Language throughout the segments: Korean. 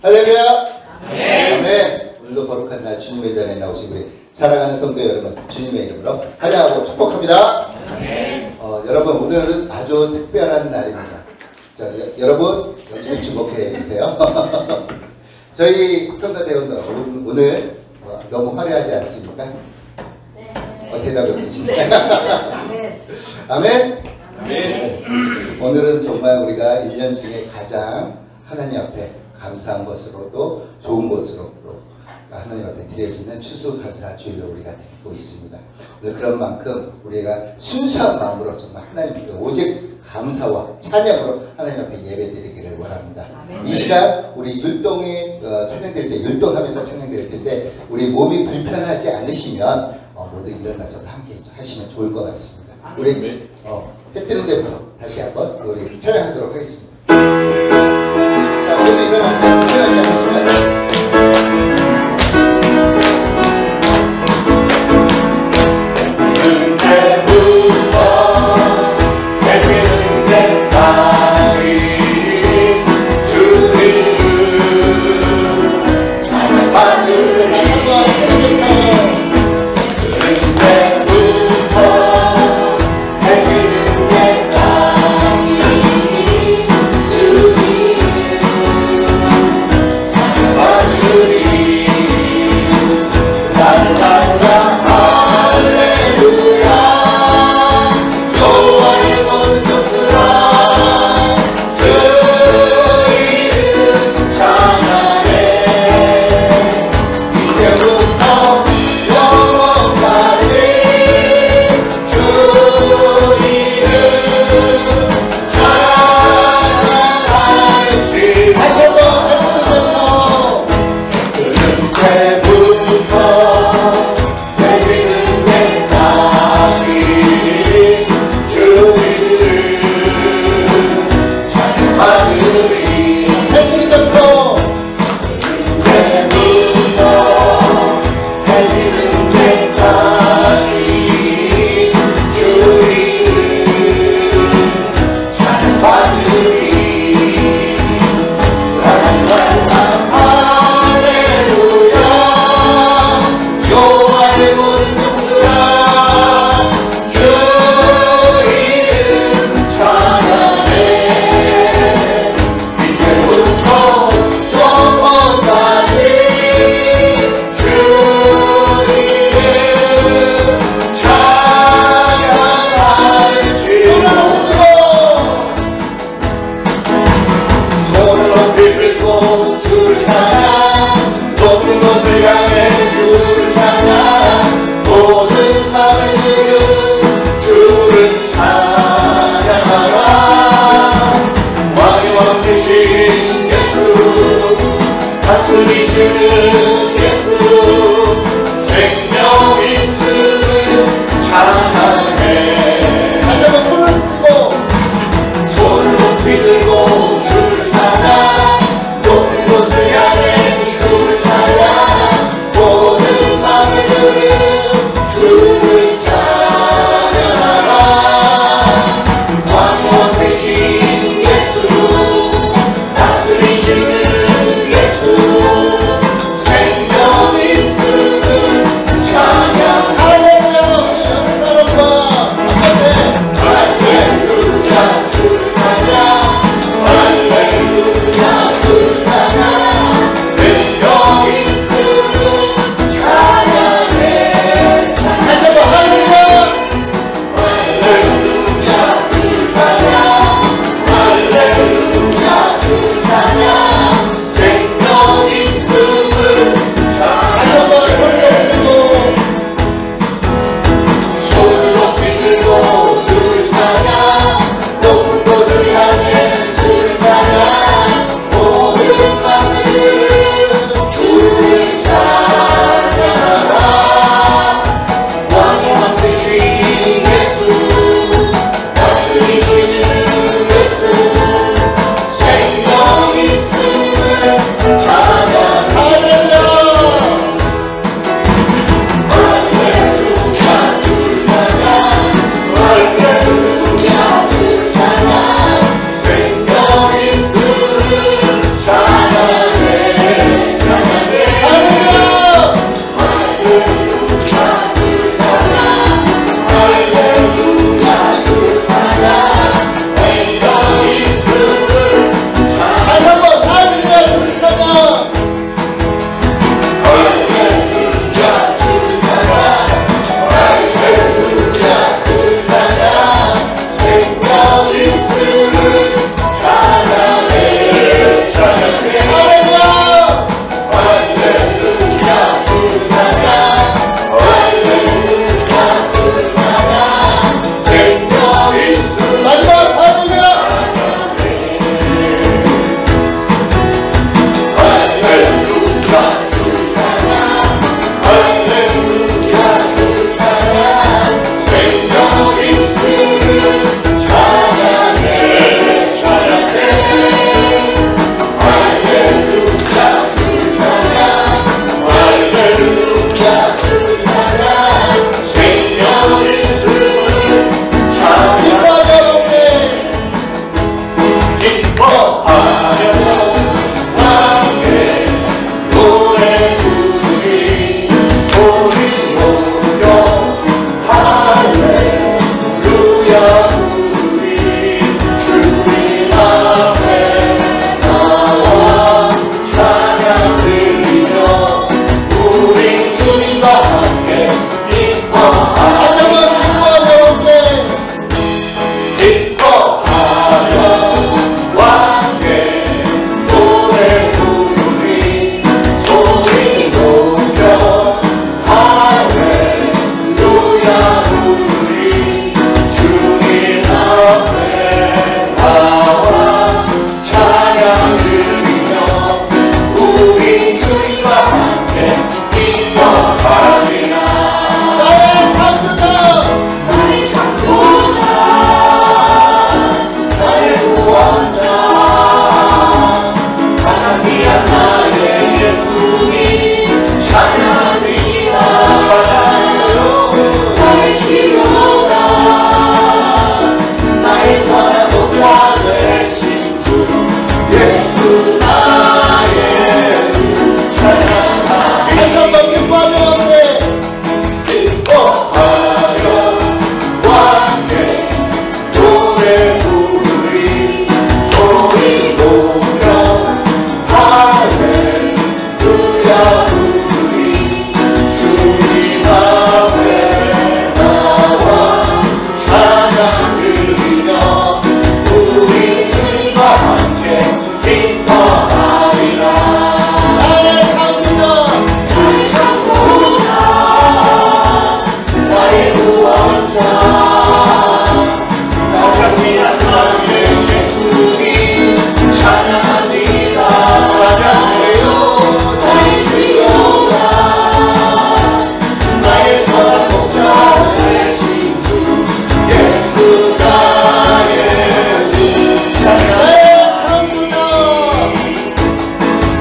할렐루야. 아멘. 오늘도 거룩한 날 주님의 자리에 나오신 우리 사랑하는 성도 여러분, 주님의 이름으로 환영하고 축복합니다. 여러분, 오늘은 아주 특별한 날입니다. 자, 여러분 좀 주목해 주세요. 저희 성가대원들 오늘 너무 화려하지 않습니까? 네. 대답이 없으시네. 아멘. 아멘. 오늘은 정말 우리가 1년 중에 가장 하나님 앞에 감사한 것으로도 좋은 것으로도 하나님 앞에 드려지는 추수감사 주일로 우리가 드리고 있습니다. 오늘 그런 만큼 우리가 순수한 마음으로 정말 하나님 앞에 오직 감사와 찬양으로 하나님 앞에 예배 드리기를 원합니다. 아멘. 이 시간 우리 율동에 찬양 드릴 때 율동하면서 찬양 드릴 텐데 우리 몸이 불편하지 않으시면 모두 일어나서 함께 하시면 좋을 것 같습니다. 아멘. 우리 해 뜨는 데부터 다시 한번 우리 찬양하도록 하겠습니다. 자, 모두 일어나세요. 일어나지 않으시면 모든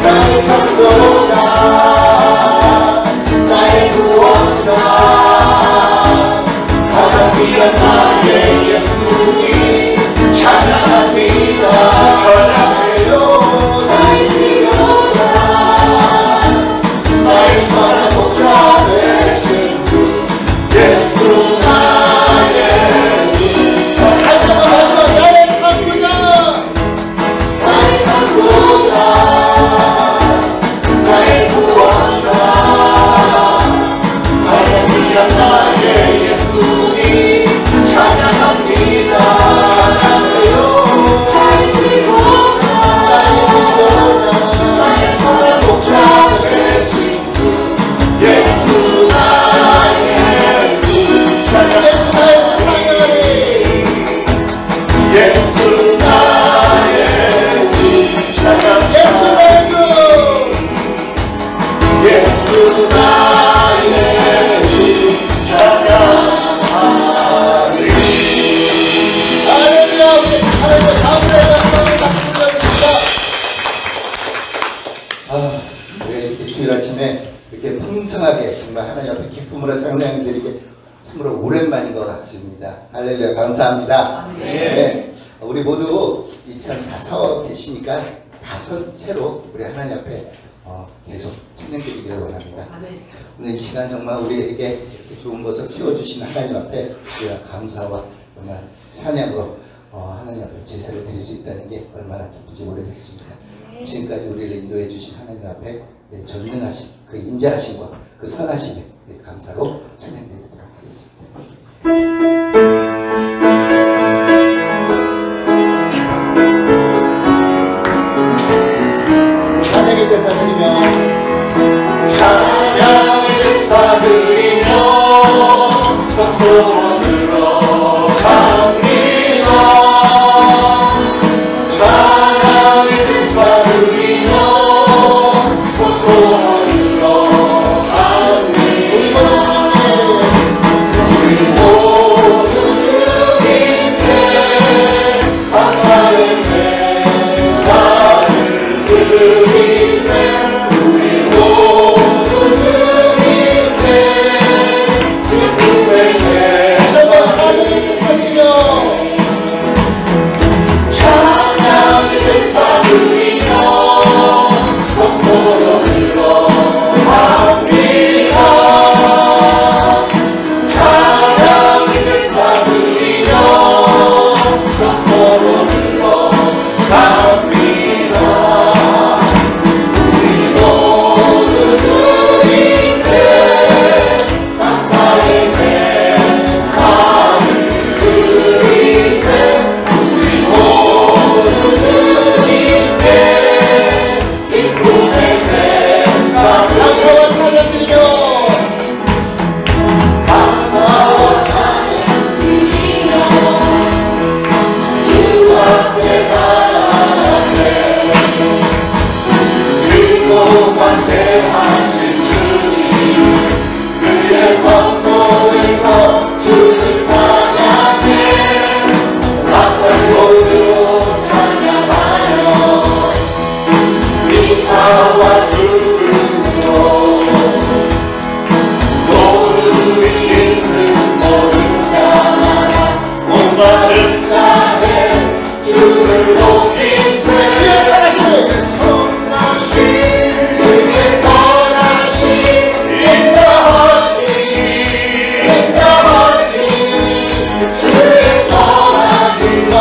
나의 창조자 나의 구원자 가장 귀한 나의 예수님 찬양합니다 찬양해요 나의 치료자 나의 선한 목자 되신 주 예수 나의 주 다시 한번 마지막 나의 창조자 나의 창조자 나의 구원자 가장 귀한 나의 예수님 찬양합니다 찬양해요 나의 치료자 나의 선한 목자 되신 주 예수 나의 주 찬양해 예수 나의 주 찬양 예수 나의 주 예수 나의 주 찬양하리 할렐루야 우리 하나님의 가운데 하나님의 박수드립니다. 우리가 이렇게 주일 아침에 이렇게 풍성하게 정말 하나님 앞에 기쁨으로 찬양 드리게 참으로 오랜만인 것 같습니다. 할렐루야 감사합니다. 네. 우리 모두 참 다 서 계시니까 다 선 채로 우리 하나님 앞에 계속 찬양 드리기를 원합니다. 오늘 이 시간 정말 우리에게 이렇게 좋은 것을 채워주신 하나님 앞에 우리가 감사와 정말 찬양으로 하나님 앞에 제사를 드릴 수 있다는 게 얼마나 기쁜지 모르겠습니다. 지금까지 우리를 인도해 주신 하나님 앞에 전능하신 그 인자하심과 그 선하심에 감사로 찬양 드리도록 하겠습니다. 찬양의 제사 드리며 찬양의 제사 드리며 성소원으로 갑니다. 찬양의 제사 드리며 성소원으로 갑니다. 우리 모두 주님께 감사의 제사를 드리세. 우리 모두 주님께 기쁨의 제사 찬양의 제사 드리며 찬양의 제사 드리며 성소원으로 갑니다. 찬양의 제사 드리며 성소원으로 갑니다. 우리 모두 주님께 감사의 제사를 드리세. 우리 모두 주님께 기쁨의 제사 감사와 찬양 드리며 감사와 찬양 드리며 주 앞에 나아가세. 그리고 관대하신 주님 그의 성소에서 주를 찬양해. 나팔 소리로 찬양하여 기타와 수금으로 노을이 있는 모든 자마다 목마른 자에 주를 높이세. 주의 선하심 인자하심이 주의 선하심과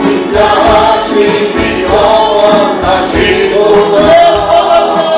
인자하심이 영원하시도다. 주의 선하심과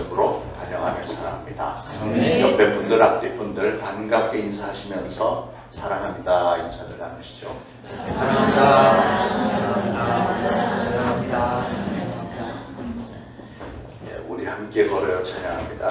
심으로 환영하며 사랑합니다. 아멘. 옆에 분들, 앞뒤 분들 반갑게 인사하시면서 사랑합니다 인사를 나누시죠. 사랑합니다. 사랑합니다. 예, 우리 함께 걸어요. 찬양합니다.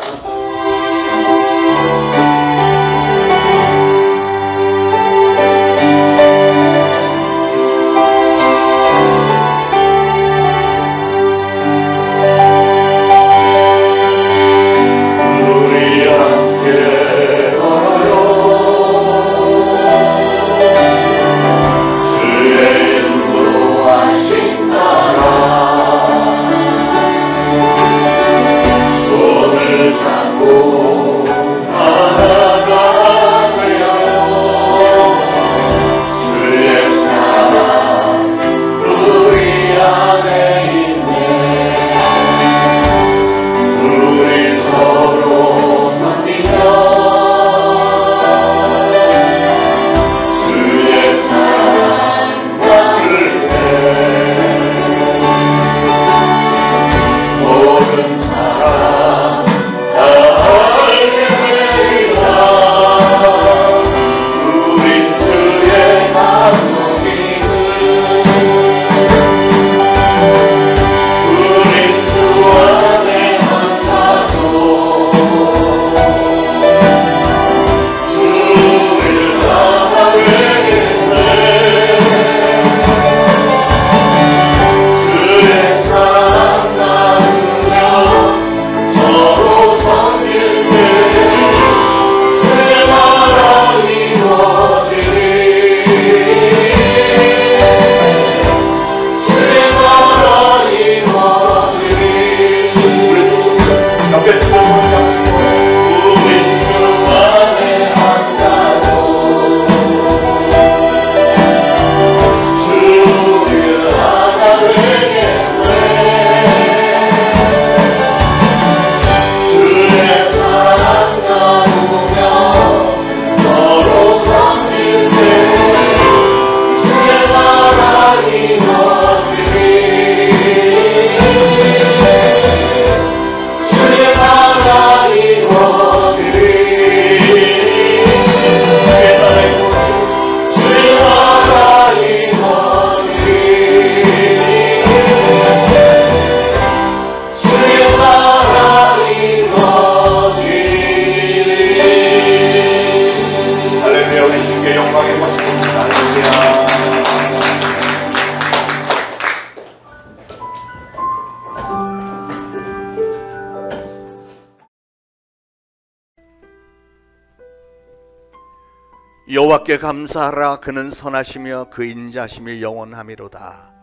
여호와께 감사하라. 그는 선하시며 그 인자심이 영원하미로다.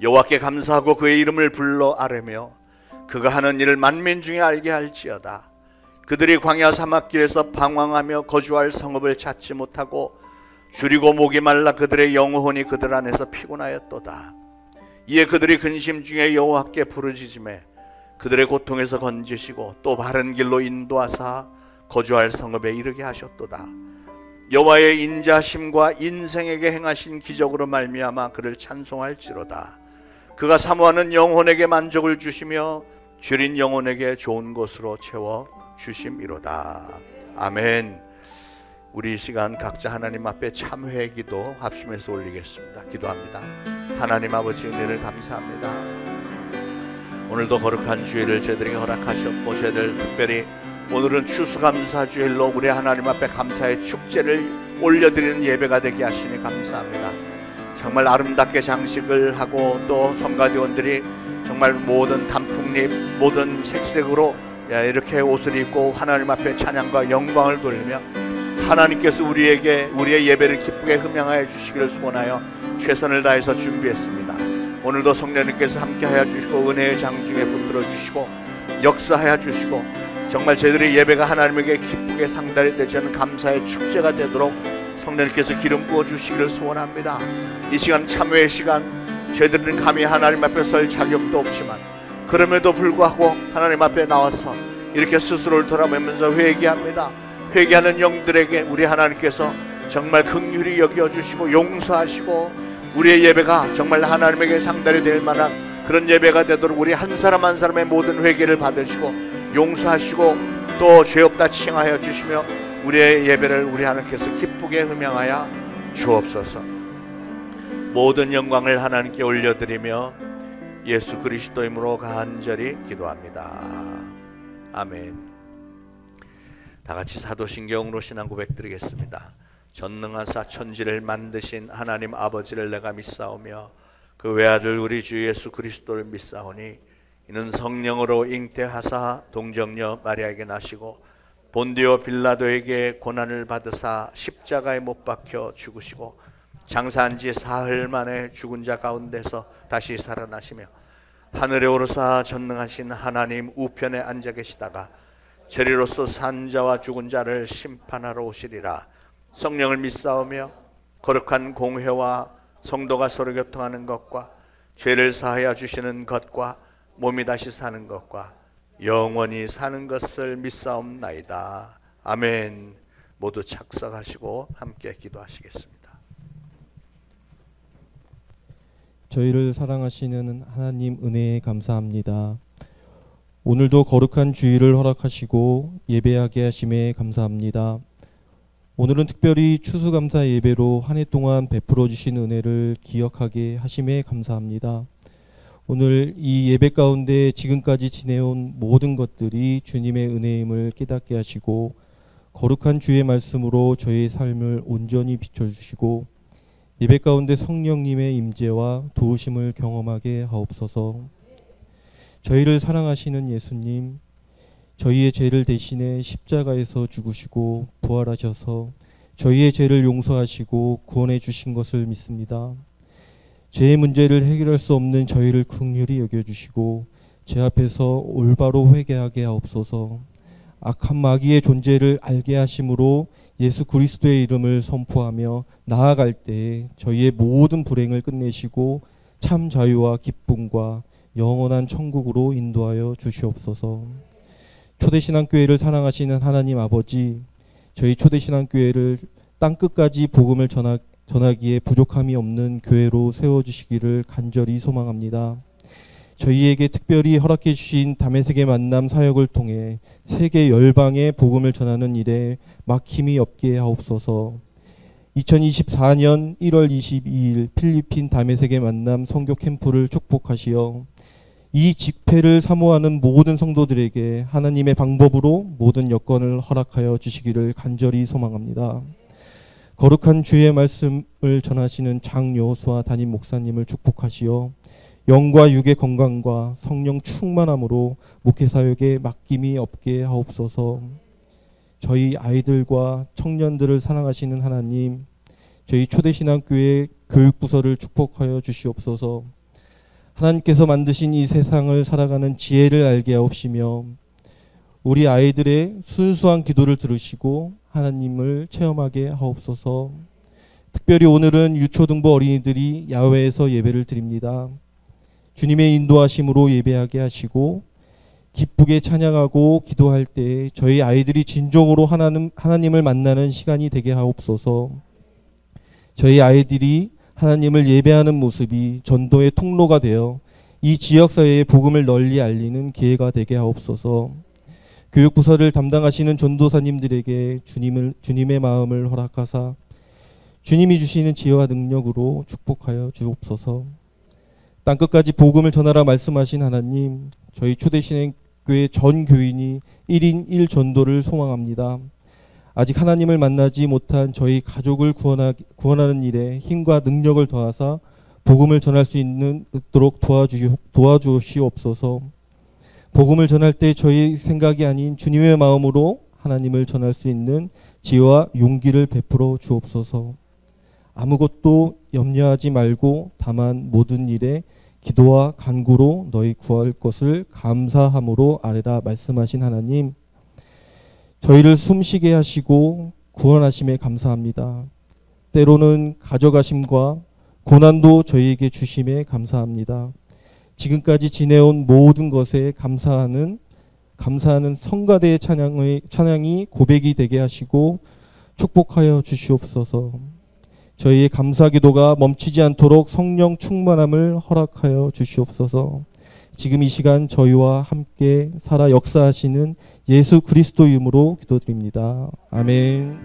여호와께 감사하고 그의 이름을 불러 아뢰며 그가 하는 일을 만민 중에 알게 할지어다. 그들이 광야 사막길에서 방황하며 거주할 성읍을 찾지 못하고 줄이고 목이 말라 그들의 영혼이 그들 안에서 피곤하였도다. 이에 그들이 근심 중에 여호와께 부르짖으매 그들의 고통에서 건지시고 또 바른 길로 인도하사 거주할 성읍에 이르게 하셨도다. 여호와의 인자심과 인생에게 행하신 기적으로 말미암아 그를 찬송할지로다. 그가 사모하는 영혼에게 만족을 주시며 줄인 영혼에게 좋은 것으로 채워 주심이로다. 아멘. 우리 이 시간 각자 하나님 앞에 참회의 기도 합심해서 올리겠습니다. 기도합니다. 하나님 아버지 은혜를 감사합니다. 오늘도 거룩한 주일을 저희들에게 허락하셨고 저희들 특별히 오늘은 추수감사주일로 우리 하나님 앞에 감사의 축제를 올려드리는 예배가 되게 하시니 감사합니다. 정말 아름답게 장식을 하고 또 성가대원들이 정말 모든 단풍잎 모든 색색으로 이렇게 옷을 입고 하나님 앞에 찬양과 영광을 돌리며 하나님께서 우리에게 우리의 예배를 기쁘게 흠양하여 주시기를 소원하여 최선을 다해서 준비했습니다. 오늘도 성령님께서 함께하여 주시고 은혜의 장중에 붙들어 주시고 역사하여 주시고 정말 저희들의 예배가 하나님에게 기쁘게 상달이 되지 않은 감사의 축제가 되도록 성령님께서 기름 부어 주시기를 소원합니다. 이 시간 참회의 시간, 저희들은 감히 하나님 앞에 설 자격도 없지만 그럼에도 불구하고 하나님 앞에 나와서 이렇게 스스로를 돌아보면서 회개합니다. 회개하는 영들에게 우리 하나님께서 정말 긍휼히 여겨주시고 용서하시고 우리의 예배가 정말 하나님에게 상달이 될 만한 그런 예배가 되도록 우리 한 사람 한 사람의 모든 회개를 받으시고 용서하시고 또 죄 없다 칭하여 주시며 우리의 예배를 우리 하나님께서 기쁘게 음양하여 주옵소서. 모든 영광을 하나님께 올려드리며 예수 그리스도 이름으로 간절히 기도합니다. 아멘. 다 같이 사도신경으로 신앙 고백드리겠습니다. 전능하사 천지를 만드신 하나님 아버지를 내가 믿사오며 그 외아들 우리 주 예수 그리스도를 믿사오니 이는 성령으로 잉태하사 동정녀 마리아에게 나시고 본디오 빌라도에게 고난을 받으사 십자가에 못 박혀 죽으시고 장사한 지 사흘 만에 죽은 자 가운데서 다시 살아나시며 하늘에 오르사 전능하신 하나님 우편에 앉아 계시다가 저리로서 산 자와 죽은 자를 심판하러 오시리라. 성령을 믿사오며 거룩한 공회와 성도가 서로 교통하는 것과 죄를 사하여 주시는 것과 몸이 다시 사는 것과 영원히 사는 것을 믿사옵나이다. 아멘. 모두 착석하시고 함께 기도하시겠습니다. 저희를 사랑하시는 하나님 은혜에 감사합니다. 오늘도 거룩한 주일을 허락하시고 예배하게 하심에 감사합니다. 오늘은 특별히 추수감사 예배로 한 해 동안 베풀어 주신 은혜를 기억하게 하심에 감사합니다. 오늘 이 예배 가운데 지금까지 지내온 모든 것들이 주님의 은혜임을 깨닫게 하시고 거룩한 주의 말씀으로 저희의 삶을 온전히 비춰주시고 예배 가운데 성령님의 임재와 도우심을 경험하게 하옵소서. 저희를 사랑하시는 예수님, 저희의 죄를 대신해 십자가에서 죽으시고 부활하셔서 저희의 죄를 용서하시고 구원해 주신 것을 믿습니다. 죄의 문제를 해결할 수 없는 저희를 긍휼히 여겨주시고 제 앞에서 올바로 회개하게 하옵소서. 악한 마귀의 존재를 알게 하심으로 예수 그리스도의 이름을 선포하며 나아갈 때에 저희의 모든 불행을 끝내시고 참 자유와 기쁨과 영원한 천국으로 인도하여 주시옵소서. 초대신앙교회를 사랑하시는 하나님 아버지, 저희 초대신앙교회를 땅끝까지 복음을 전하기에 부족함이 없는 교회로 세워주시기를 간절히 소망합니다. 저희에게 특별히 허락해 주신 다메섹의 만남 사역을 통해 세계 열방에 복음을 전하는 일에 막힘이 없게 하옵소서. 2024년 1월 22일 필리핀 다메섹의 만남 선교 캠프를 축복하시어 이 집회를 사모하는 모든 성도들에게 하나님의 방법으로 모든 여건을 허락하여 주시기를 간절히 소망합니다. 거룩한 주의 말씀을 전하시는 장요수와 담임 목사님을 축복하시어 영과 육의 건강과 성령 충만함으로 목회사역에 맡김이 없게 하옵소서. 저희 아이들과 청년들을 사랑하시는 하나님, 저희 초대신앙교회 교육부서를 축복하여 주시옵소서. 하나님께서 만드신 이 세상을 살아가는 지혜를 알게 하옵시며 우리 아이들의 순수한 기도를 들으시고 하나님을 체험하게 하옵소서. 특별히 오늘은 유초등부 어린이들이 야외에서 예배를 드립니다. 주님의 인도하심으로 예배하게 하시고 기쁘게 찬양하고 기도할 때 저희 아이들이 진정으로 하나님을 만나는 시간이 되게 하옵소서. 저희 아이들이 하나님을 예배하는 모습이 전도의 통로가 되어 이 지역사회에 복음을 널리 알리는 기회가 되게 하옵소서. 교육부서를 담당하시는 전도사님들에게 주님의 마음을 허락하사 주님이 주시는 지혜와 능력으로 축복하여 주옵소서. 땅끝까지 복음을 전하라 말씀하신 하나님, 저희 초대신앙교회 전 교인이 1인 1전도를 소망합니다. 아직 하나님을 만나지 못한 저희 가족을 구원하는 일에 힘과 능력을 더하사 복음을 전할 수 있도록 도와주시옵소서. 복음을 전할 때 저희 생각이 아닌 주님의 마음으로 하나님을 전할 수 있는 지혜와 용기를 베풀어 주옵소서. 아무것도 염려하지 말고 다만 모든 일에 기도와 간구로 너희 구할 것을 감사함으로 아뢰라 말씀하신 하나님, 저희를 숨쉬게 하시고 구원하심에 감사합니다. 때로는 가져가심과 고난도 저희에게 주심에 감사합니다. 지금까지 지내온 모든 것에 감사하는 성가대의 찬양이 고백이 되게 하시고 축복하여 주시옵소서. 저희의 감사 기도가 멈추지 않도록 성령 충만함을 허락하여 주시옵소서. 지금 이 시간 저희와 함께 살아 역사하시는 예수 그리스도 이름으로 기도드립니다. 아멘.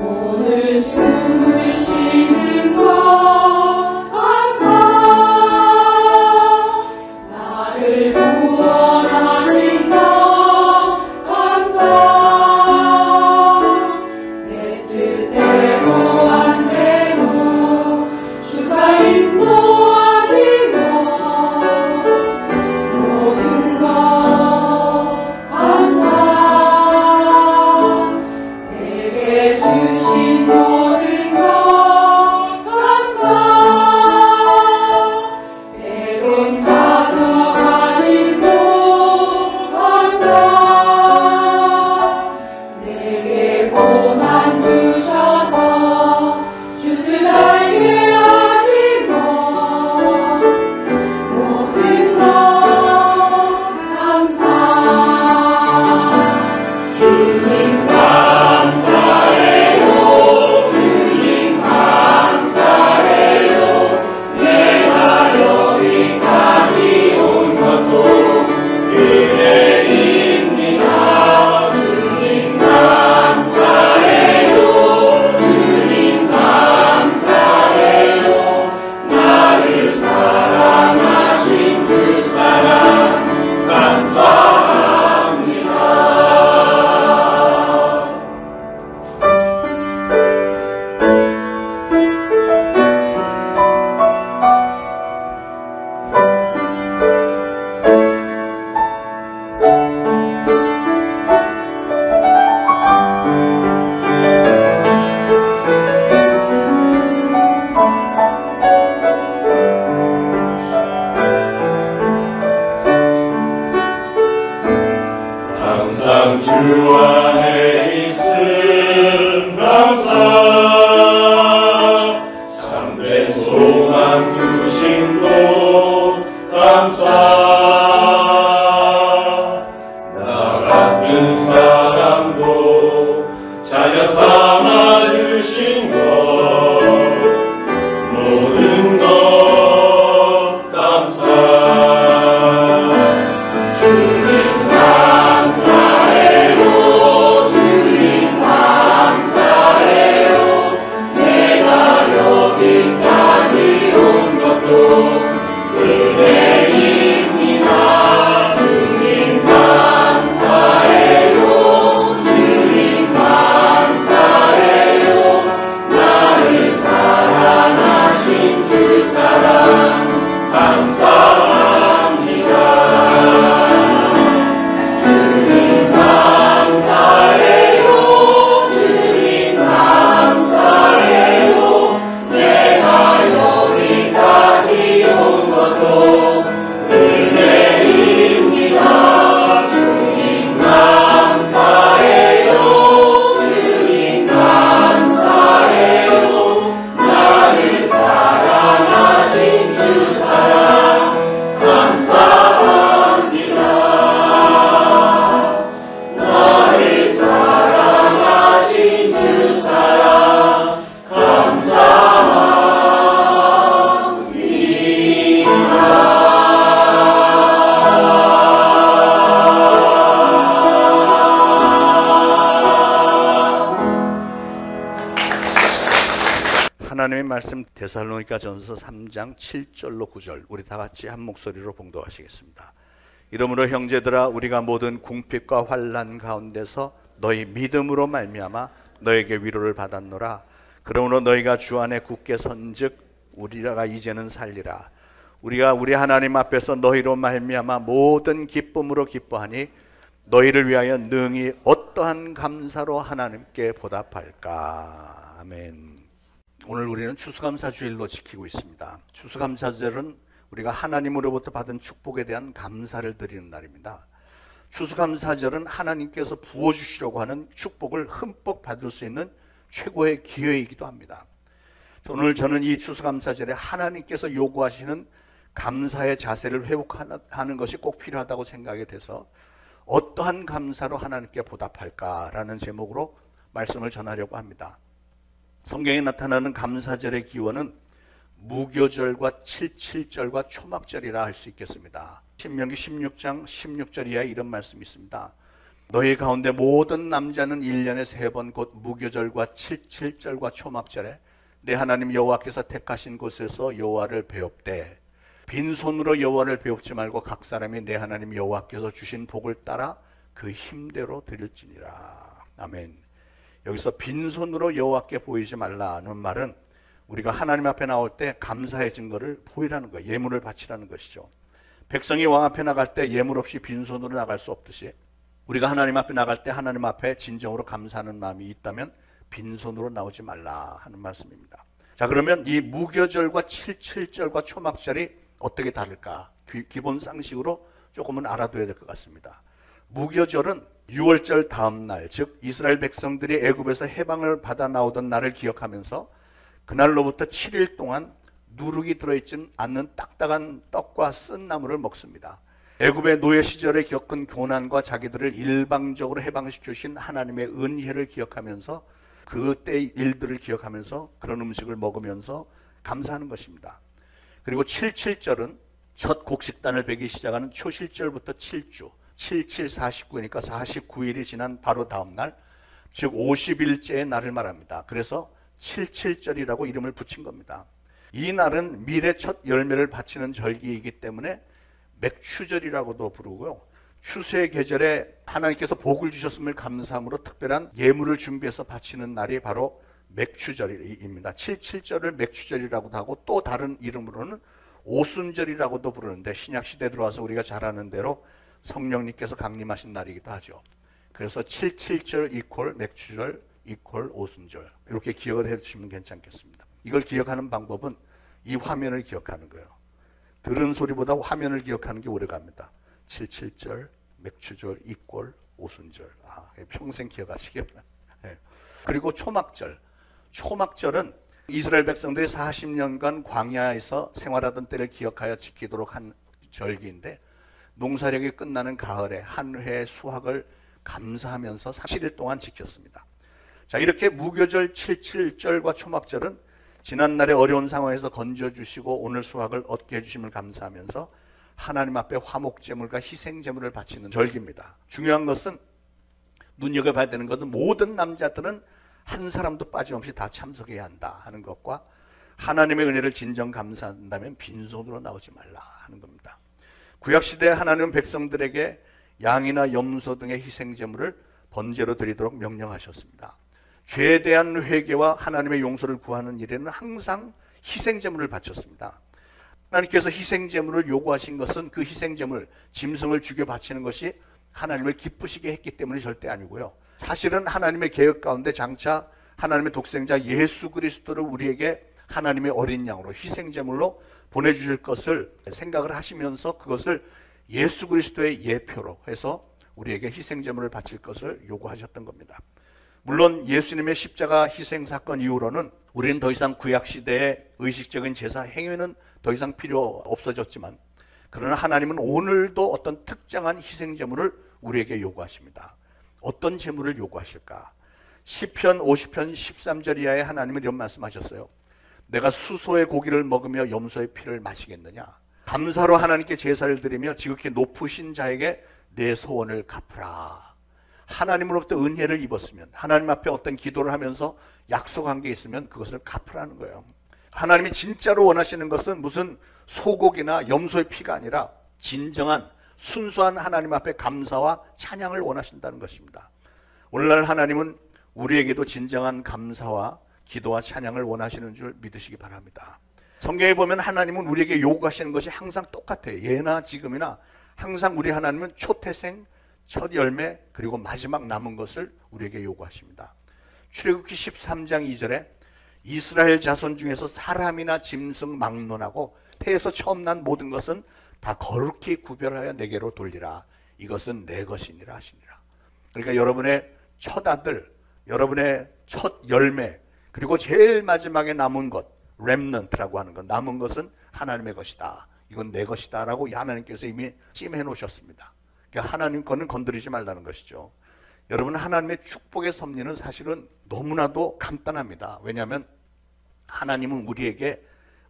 오늘 숨을 쉬는 것 감사 나를 구원하신 것 감사 내 뜻대로 안 되고 주가 인도하신 것 모든 것 감사 내게 주신 모든 것 감사 때론 가져가신 것 감사 내게 고난 주셔서 주를 알게 하신 것 모든 것 감사 주님 감사해요 주님 감사해요 내가 여기까지 온 것도 은혜입니다 주님 감사해요 주님 감사해요 나를 사랑하신 주 사랑 감사합니다 항상 주 안에 있음 감사 참된 소망 주신 것 감사 나 같은 사람도 자녀 삼아 주신 것 모든 것 감사 주님 감사해요 주님 감사해요 내가 여기까지 온 것도 은혜입니다 주님 감사해요 주님 감사해요 나를 사랑하신 주 사랑 감사합니다 주님 감사해요 주님 감사해요 내가 여기까지 온 것도 은혜입니다 주님 감사해요 주님 감사해요 나를 사랑하신 주 사랑 감사합니다 나를 사랑하신 주 사랑 하나님의 말씀 데살로니가전서 3장 7절로 9절 우리 다 같이 한 목소리로 봉독하시겠습니다. 이러므로 형제들아 우리가 모든 궁핍과 환난 가운데서 너희 믿음으로 말미암아 너에게 위로를 받았노라. 그러므로 너희가 주 안에 굳게 선즉 우리가 이제는 살리라. 우리가 우리 하나님 앞에서 너희로 말미암아 모든 기쁨으로 기뻐하니 너희를 위하여 능히 어떠한 감사로 하나님께 보답할까. 아멘. 오늘 우리는 추수감사주일로 지키고 있습니다. 추수감사절은 우리가 하나님으로부터 받은 축복에 대한 감사를 드리는 날입니다. 추수감사절은 하나님께서 부어주시려고 하는 축복을 흠뻑 받을 수 있는 최고의 기회이기도 합니다. 오늘 저는 이 추수감사절에 하나님께서 요구하시는 감사의 자세를 회복하는 것이 꼭 필요하다고 생각이 돼서 어떠한 감사로 하나님께 보답할까라는 제목으로 말씀을 전하려고 합니다. 성경에 나타나는 감사절의 기원은 무교절과 칠칠절과 초막절이라 할 수 있겠습니다. 신명기 16장 16절 이하에 이런 말씀이 있습니다. 너희 가운데 모든 남자는 1년에 3번 곧 무교절과 칠칠절과 초막절에 내 하나님 여호와께서 택하신 곳에서 여호와를 배웁되 빈손으로 여호와를 배웁지 말고 각 사람이 내 하나님 여호와께서 주신 복을 따라 그 힘대로 드릴지니라. 아멘. 여기서 빈손으로 여호와께 보이지 말라는 말은 우리가 하나님 앞에 나올 때 감사의 증거를 보이라는 거예요. 예물을 바치라는 것이죠. 백성이 왕 앞에 나갈 때 예물 없이 빈손으로 나갈 수 없듯이 우리가 하나님 앞에 나갈 때 하나님 앞에 진정으로 감사하는 마음이 있다면 빈손으로 나오지 말라 하는 말씀입니다. 자, 그러면 이 무교절과 칠칠절과 초막절이 어떻게 다를까? 기본 상식으로 조금은 알아둬야 될 것 같습니다. 무교절은 6월절 다음 날, 즉 이스라엘 백성들이 애굽에서 해방을 받아 나오던 날을 기억하면서 그날로부터 7일 동안 누룩이 들어있지 않는 딱딱한 떡과 쓴 나물을 먹습니다. 애굽의 노예 시절에 겪은 고난과 자기들을 일방적으로 해방시켜 주신 하나님의 은혜를 기억하면서 그때의 일들을 기억하면서 그런 음식을 먹으면서 감사하는 것입니다. 그리고 칠칠절은 첫 곡식단을 베기 시작하는 초실절부터 7주, 77, 49니까 49일이 지난 바로 다음 날, 즉 50일째의 날을 말합니다. 그래서 칠칠절이라고 이름을 붙인 겁니다. 이 날은 밀의 첫 열매를 바치는 절기이기 때문에 맥추절이라고도 부르고요. 추수의 계절에 하나님께서 복을 주셨음을 감사함으로 특별한 예물을 준비해서 바치는 날이 바로 맥추절입니다. 칠칠절을 맥추절이라고도 하고 또 다른 이름으로는 오순절이라고도 부르는데 신약시대에 들어와서 우리가 잘 아는 대로 성령님께서 강림하신 날이기도 하죠. 그래서 칠칠절 이퀄 맥추절 이퀄 오순절 이렇게 기억을 해주시면 괜찮겠습니다. 이걸 기억하는 방법은 이 화면을 기억하는 거예요. 들은 소리보다 화면을 기억하는 게 오래갑니다. 칠칠절, 맥추절, 이꼴, 오순절. 평생 기억하시길 바랍니다. 그리고 초막절. 초막절은 이스라엘 백성들이 40년간 광야에서 생활하던 때를 기억하여 지키도록 한 절기인데 농사력이 끝나는 가을에 한 해의 수확을 감사하면서 7일 동안 지켰습니다. 자, 이렇게 무교절, 칠칠절과 초막절은 지난날의 어려운 상황에서 건져주시고 오늘 수확을 얻게 해주심을 감사하면서 하나님 앞에 화목제물과 희생제물을 바치는 절기입니다. 중요한 것은 눈여겨봐야 되는 것은 모든 남자들은 한 사람도 빠짐없이 다 참석해야 한다 하는 것과 하나님의 은혜를 진정 감사한다면 빈손으로 나오지 말라 하는 겁니다. 구약시대에 하나님은 백성들에게 양이나 염소 등의 희생제물을 번제로 드리도록 명령하셨습니다. 죄에 대한 회개와 하나님의 용서를 구하는 일에는 항상 희생제물을 바쳤습니다. 하나님께서 희생제물을 요구하신 것은 그 희생제물, 짐승을 죽여 바치는 것이 하나님을 기쁘시게 했기 때문에 절대 아니고요. 사실은 하나님의 계획 가운데 장차 하나님의 독생자 예수 그리스도를 우리에게 하나님의 어린 양으로 희생제물로 보내주실 것을 생각을 하시면서 그것을 예수 그리스도의 예표로 해서 우리에게 희생제물을 바칠 것을 요구하셨던 겁니다. 물론 예수님의 십자가 희생 사건 이후로는 우리는 더 이상 구약시대의 의식적인 제사 행위는 더 이상 필요 없어졌지만 그러나 하나님은 오늘도 어떤 특정한 희생제물을 우리에게 요구하십니다. 어떤 제물을 요구하실까? 시편 50편 13절 이하에 하나님은 이런 말씀하셨어요. 내가 수소의 고기를 먹으며 염소의 피를 마시겠느냐? 감사로 하나님께 제사를 드리며 지극히 높으신 자에게 내 소원을 갚으라. 하나님으로부터 은혜를 입었으면 하나님 앞에 어떤 기도를 하면서 약속한 게 있으면 그것을 갚으라는 거예요. 하나님이 진짜로 원하시는 것은 무슨 소고기나 염소의 피가 아니라 진정한 순수한 하나님 앞에 감사와 찬양을 원하신다는 것입니다. 오늘날 하나님은 우리에게도 진정한 감사와 기도와 찬양을 원하시는 줄 믿으시기 바랍니다. 성경에 보면 하나님은 우리에게 요구하시는 것이 항상 똑같아요. 예나 지금이나 항상 우리 하나님은 초태생, 첫 열매, 그리고 마지막 남은 것을 우리에게 요구하십니다. 출애굽기 13장 2절에 이스라엘 자손 중에서 사람이나 짐승 막론하고 태에서 처음 난 모든 것은 다 거룩히 구별하여 내게로 돌리라. 이것은 내 것이니라 하시니라. 그러니까 여러분의 첫 아들, 여러분의 첫 열매, 그리고 제일 마지막에 남은 것, 렘넌트라고 하는 건 남은 것은 하나님의 것이다. 이건 내 것이다 라고 하나님께서 이미 찜해 놓으셨습니다. 그러니까 하나님 거는 건드리지 말라는 것이죠. 여러분, 하나님의 축복의 섭리는 사실은 너무나도 간단합니다. 왜냐하면 하나님은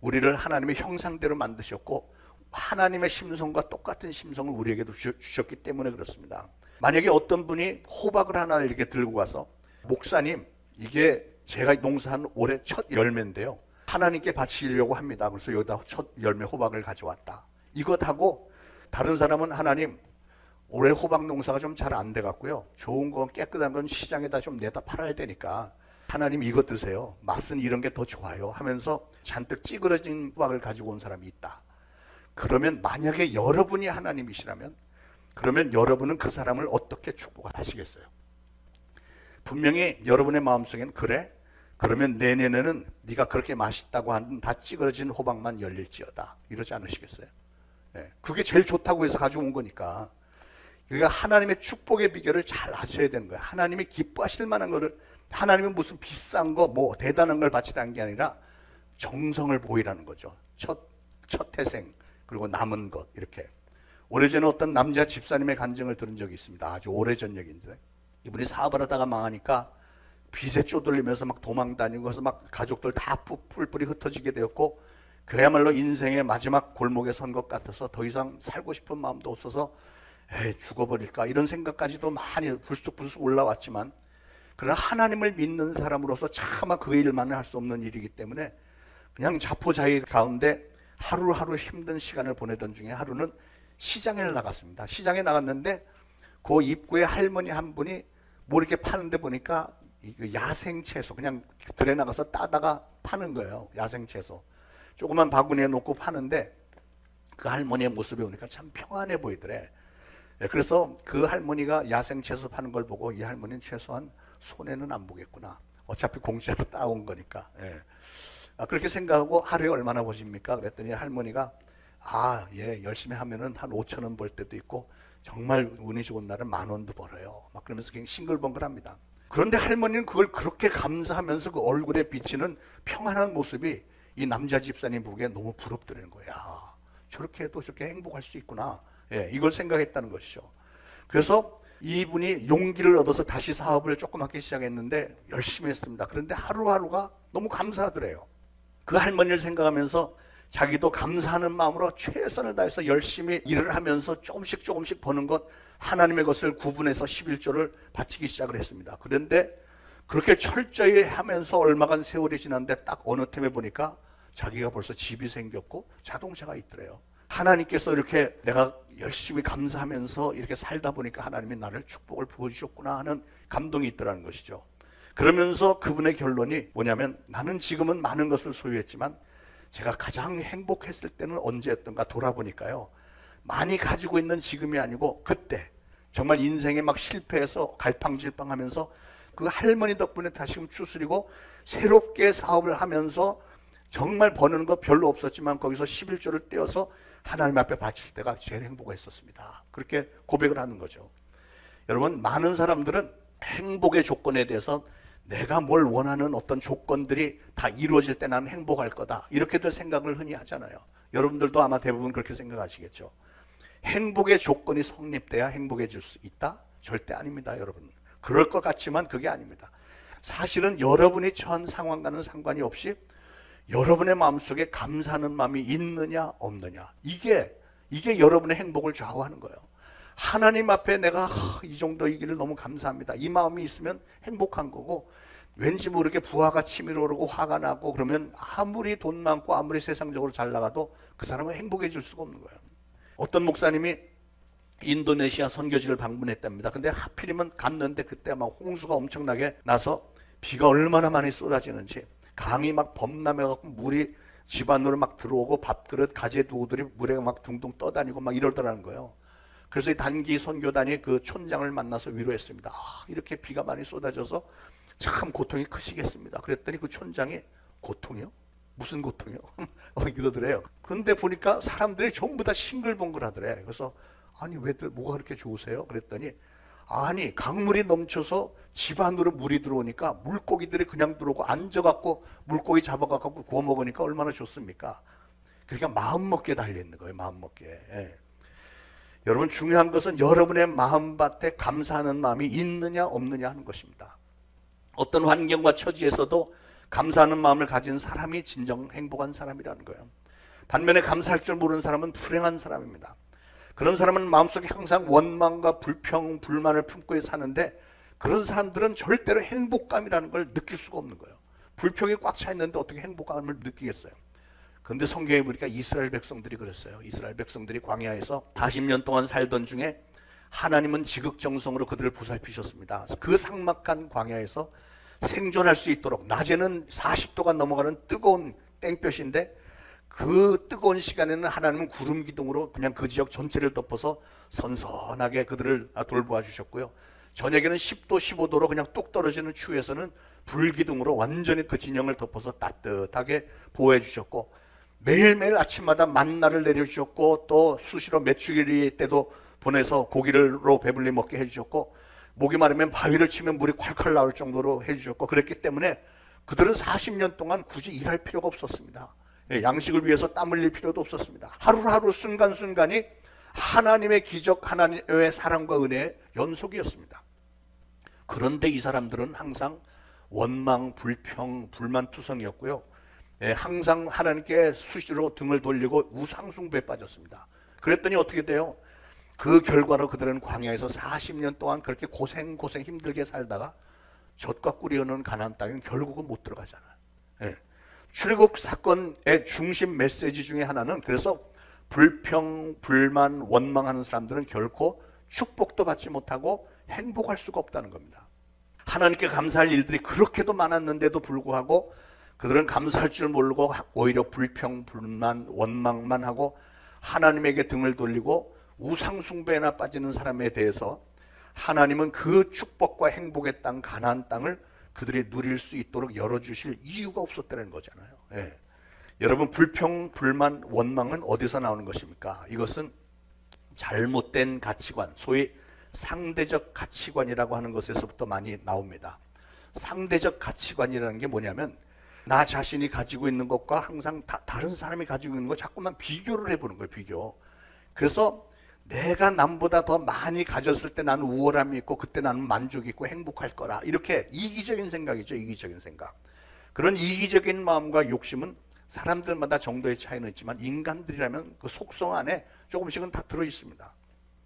우리를 하나님의 형상대로 만드셨고 하나님의 심성과 똑같은 심성을 우리에게도 주셨기 때문에 그렇습니다. 만약에 어떤 분이 호박을 하나 이렇게 들고 가서 목사님, 이게 제가 농사한 올해 첫 열매인데요, 하나님께 바치려고 합니다. 그래서 여기다 첫 열매 호박을 가져왔다. 이것하고 다른 사람은 하나님, 올해 호박 농사가 좀 잘 안 돼갖고요, 좋은 건 깨끗한 건 시장에다 좀 내다 팔아야 되니까 하나님 이거 드세요. 맛은 이런 게 더 좋아요 하면서 잔뜩 찌그러진 호박을 가지고 온 사람이 있다. 그러면 만약에 여러분이 하나님이시라면 그러면 여러분은 그 사람을 어떻게 축복하시겠어요? 분명히 여러분의 마음속엔 그래? 그러면 내년에는 네가 그렇게 맛있다고 하는 다 찌그러진 호박만 열릴지어다. 이러지 않으시겠어요? 네, 그게 제일 좋다고 해서 가지고 온 거니까. 그러니까 하나님의 축복의 비결을 잘 아셔야 되는 거예요. 하나님이 기뻐하실 만한 거를, 하나님은 무슨 비싼 거, 뭐 대단한 걸 바치라는 게 아니라 정성을 보이라는 거죠. 첫 태생, 그리고 남은 것, 이렇게. 오래전에 어떤 남자 집사님의 간증을 들은 적이 있습니다. 아주 오래전 얘기인데, 이분이 사업을 하다가 망하니까 빚에 쪼들리면서 막 도망 다니고 해서 막 가족들 다 뿔뿔이 흩어지게 되었고, 그야말로 인생의 마지막 골목에 선 것 같아서 더 이상 살고 싶은 마음도 없어서 죽어버릴까 이런 생각까지도 많이 불쑥불쑥 올라왔지만, 그러나 하나님을 믿는 사람으로서 차마 그 일만은 할 수 없는 일이기 때문에 그냥 자포자기 가운데 하루하루 힘든 시간을 보내던 중에 하루는 시장에 나갔습니다. 시장에 나갔는데 그 입구에 할머니 한 분이 뭐 이렇게 파는데 보니까 야생 채소, 그냥 들에 나가서 따다가 파는 거예요. 야생 채소 조그만 바구니에 놓고 파는데 그 할머니의 모습이 보니까 참 평안해 보이더래. 그래서 그 할머니가 야생 채소 파는 걸 보고 이 할머니는 최소한 손해는 안 보겠구나. 어차피 공짜로 따온 거니까. 그렇게 생각하고 하루에 얼마나 버십니까? 그랬더니 할머니가 예, 열심히 하면은 한 5,000원 벌 때도 있고 정말 운이 좋은 날은 10,000원도 벌어요. 막 그러면서 그냥 싱글벙글합니다. 그런데 할머니는 그걸 그렇게 감사하면서 그 얼굴에 비치는 평안한 모습이 이 남자 집사님 보기에 너무 부럽더라는 거야. 저렇게 해도 저렇게 행복할 수 있구나. 이걸 생각했다는 것이죠. 그래서 이분이 용기를 얻어서 다시 사업을 조그맣게 시작했는데 열심히 했습니다. 그런데 하루하루가 너무 감사하더래요. 그 할머니를 생각하면서 자기도 감사하는 마음으로 최선을 다해서 열심히 일을 하면서 조금씩 버는 것, 하나님의 것을 구분해서 11조를 바치기 시작을 했습니다. 그런데 그렇게 철저히 하면서 얼마간 세월이 지났는데 딱 어느 틈에 보니까 자기가 벌써 집이 생겼고 자동차가 있더래요. 하나님께서 이렇게 내가 열심히 감사하면서 이렇게 살다 보니까 하나님이 나를 축복을 부어주셨구나 하는 감동이 있더라는 것이죠. 그러면서 그분의 결론이 뭐냐면, 나는 지금은 많은 것을 소유했지만 제가 가장 행복했을 때는 언제였던가 돌아보니까요, 많이 가지고 있는 지금이 아니고 그때 정말 인생에 막 실패해서 갈팡질팡하면서 그 할머니 덕분에 다시금 추스리고 새롭게 사업을 하면서 정말 버는 거 별로 없었지만 거기서 11조를 떼어서 하나님 앞에 바칠 때가 제일 행복했었습니다. 그렇게 고백을 하는 거죠. 여러분, 많은 사람들은 행복의 조건에 대해서 내가 뭘 원하는 어떤 조건들이 다 이루어질 때 나는 행복할 거다, 이렇게들 생각을 흔히 하잖아요. 여러분들도 아마 대부분 그렇게 생각하시겠죠. 행복의 조건이 성립돼야 행복해질 수 있다? 절대 아닙니다, 여러분. 그럴 것 같지만 그게 아닙니다. 사실은 여러분이 처한 상황과는 상관이 없이 여러분의 마음속에 감사하는 마음이 있느냐 없느냐, 이게 여러분의 행복을 좌우하는 거예요. 하나님 앞에 내가 이 정도 이 길을 너무 감사합니다, 이 마음이 있으면 행복한 거고, 왠지 모르게 부하가 치밀어 오르고 화가 나고 그러면 아무리 돈 많고 아무리 세상적으로 잘 나가도 그 사람은 행복해질 수가 없는 거예요. 어떤 목사님이 인도네시아 선교지를 방문했답니다. 근데 하필이면 갔는데 그때 막 홍수가 엄청나게 나서 비가 얼마나 많이 쏟아지는지 강이 막 범람해갖고 물이 집 안으로 막 들어오고 밥그릇, 가재 두우들이 물에 막 둥둥 떠다니고 막 이러더라는 거예요. 그래서 이 단기 선교단이 그 촌장을 만나서 위로했습니다. 이렇게 비가 많이 쏟아져서 참 고통이 크시겠습니다. 그랬더니 그 촌장이, 고통이요? 무슨 고통이요? 이러더래요. 그런데 보니까 사람들이 전부 다 싱글벙글 하더래. 그래서 아니 왜들 뭐가 그렇게 좋으세요? 그랬더니 아니 강물이 넘쳐서 집 안으로 물이 들어오니까 물고기들이 그냥 들어오고 앉아갖고 물고기 잡아갖고 구워 먹으니까 얼마나 좋습니까? 그러니까 마음먹기에 달려있는 거예요. 마음먹기에. 예. 여러분 중요한 것은 여러분의 마음밭에 감사하는 마음이 있느냐 없느냐 하는 것입니다. 어떤 환경과 처지에서도 감사하는 마음을 가진 사람이 진정 행복한 사람이라는 거예요. 반면에 감사할 줄 모르는 사람은 불행한 사람입니다. 그런 사람은 마음속에 항상 원망과 불평, 불만을 품고 사는데 그런 사람들은 절대로 행복감이라는 걸 느낄 수가 없는 거예요. 불평이 꽉 차 있는데 어떻게 행복감을 느끼겠어요? 그런데 성경에 보니까 이스라엘 백성들이 그랬어요. 이스라엘 백성들이 광야에서 40년 동안 살던 중에 하나님은 지극정성으로 그들을 보살피셨습니다. 그 삭막한 광야에서 생존할 수 있도록 낮에는 40도가 넘어가는 뜨거운 땡볕인데 그 뜨거운 시간에는 하나님은 구름 기둥으로 그냥 그 지역 전체를 덮어서 선선하게 그들을 돌보아 주셨고요. 저녁에는 10도 15도로 그냥 뚝 떨어지는 추위에서는 불 기둥으로 완전히 그 진영을 덮어서 따뜻하게 보호해 주셨고 매일매일 아침마다 만나를 내려주셨고 또 수시로 메추리 때도 보내서 고기로 배불리 먹게 해주셨고 목이 마르면 바위를 치면 물이 콸콸 나올 정도로 해주셨고 그랬기 때문에 그들은 40년 동안 굳이 일할 필요가 없었습니다. 양식을 위해서 땀 흘릴 필요도 없었습니다. 하루하루 순간순간이 하나님의 기적, 하나님의 사랑과 은혜의 연속이었습니다. 그런데 이 사람들은 항상 원망, 불평, 불만투성이었고요. 항상 하나님께 수시로 등을 돌리고 우상숭배에 빠졌습니다. 그랬더니 어떻게 돼요? 그 결과로 그들은 광야에서 40년 동안 그렇게 고생 힘들게 살다가 젖과 꿀이 흐르는 가나안 땅에는 결국은 못 들어가잖아요. 출애굽 사건의 중심 메시지 중에 하나는 그래서 불평, 불만, 원망하는 사람들은 결코 축복도 받지 못하고 행복할 수가 없다는 겁니다. 하나님께 감사할 일들이 그렇게도 많았는데도 불구하고 그들은 감사할 줄 모르고 오히려 불평, 불만, 원망만 하고 하나님에게 등을 돌리고 우상숭배나 빠지는 사람에 대해서 하나님은 그 축복과 행복의 땅 가나안 땅을 그들이 누릴 수 있도록 열어주실 이유가 없었다는 거잖아요. 여러분 불평, 불만, 원망은 어디서 나오는 것입니까? 이것은 잘못된 가치관, 소위 상대적 가치관이라고 하는 것에서부터 많이 나옵니다. 상대적 가치관이라는 게 뭐냐면 나 자신이 가지고 있는 것과 항상 다른 사람이 가지고 있는 거 자꾸만 비교를 해보는 거예요. 비교. 그래서 내가 남보다 더 많이 가졌을 때 나는 우월함이 있고 그때 나는 만족이 있고 행복할 거라. 이렇게 이기적인 생각이죠. 이기적인 생각. 그런 이기적인 마음과 욕심은 사람들마다 정도의 차이는 있지만 인간들이라면 그 속성 안에 조금씩은 다 들어있습니다.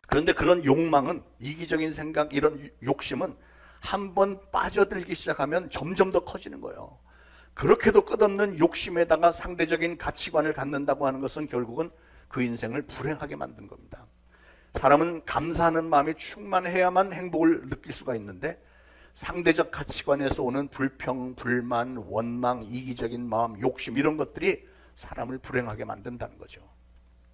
그런데 그런 욕망은 이기적인 생각 이런 욕심은 한번 빠져들기 시작하면 점점 더 커지는 거예요. 그렇게도 끝없는 욕심에다가 상대적인 가치관을 갖는다고 하는 것은 결국은 그 인생을 불행하게 만든 겁니다. 사람은 감사하는 마음이 충만해야만 행복을 느낄 수가 있는데 상대적 가치관에서 오는 불평, 불만, 원망, 이기적인 마음, 욕심 이런 것들이 사람을 불행하게 만든다는 거죠.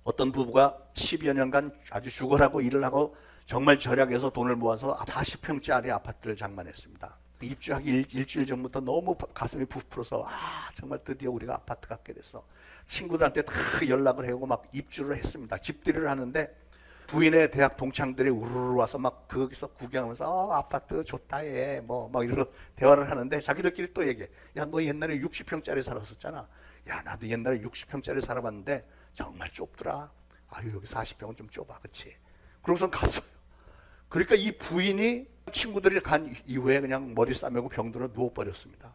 어떤 부부가 10여 년간 아주 죽어라고 일을 하고 정말 절약해서 돈을 모아서 40평짜리 아파트를 장만했습니다. 입주하기 일주일 전부터 너무 가슴이 부풀어서 정말 드디어 우리가 아파트 갖게 됐어. 친구들한테 다 연락을 해오고 막 입주를 했습니다. 집들이를 하는데 부인의 대학 동창들이 우르르 와서 막 거기서 구경하면서 아파트 좋다 얘 막 이러고 대화를 하는데 자기들끼리 또 얘기해. 야 너 옛날에 60평짜리 살았었잖아. 야 나도 옛날에 60평짜리 살아봤는데 정말 좁더라. 아유 여기 40평은 좀 좁아 그치. 그러고선 갔어요. 그러니까 이 부인이 친구들이 간 이후에 그냥 머리 싸매고 병들어 누워버렸습니다.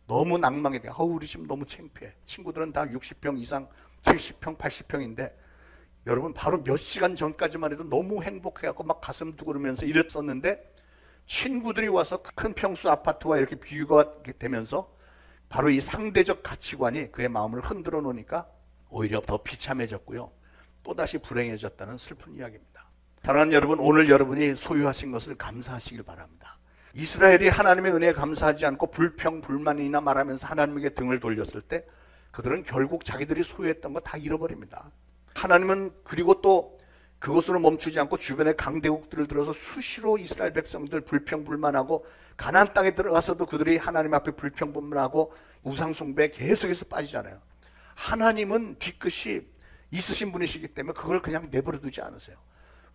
너무 낭망이 돼. 우리 집 너무 창피해. 친구들은 다 60평 이상 70평 80평인데 여러분 바로 몇 시간 전까지만 해도 너무 행복해갖고 막 가슴 두그러면서 이랬었는데 친구들이 와서 큰 평수 아파트와 이렇게 비교가 되면서 바로 이 상대적 가치관이 그의 마음을 흔들어 놓으니까 오히려 더 비참해졌고요. 또다시 불행해졌다는 슬픈 이야기입니다. 사랑하는 여러분, 오늘 여러분이 소유하신 것을 감사하시길 바랍니다. 이스라엘이 하나님의 은혜에 감사하지 않고 불평, 불만이나 말하면서 하나님에게 등을 돌렸을 때 그들은 결국 자기들이 소유했던 거 다 잃어버립니다. 하나님은 그리고 또 그것으로 멈추지 않고 주변의 강대국들을 들어서 수시로 이스라엘 백성들 불평불만하고 가나안 땅에 들어가서도 그들이 하나님 앞에 불평불만하고 우상숭배에 계속해서 빠지잖아요. 하나님은 뒤끝이 있으신 분이시기 때문에 그걸 그냥 내버려 두지 않으세요.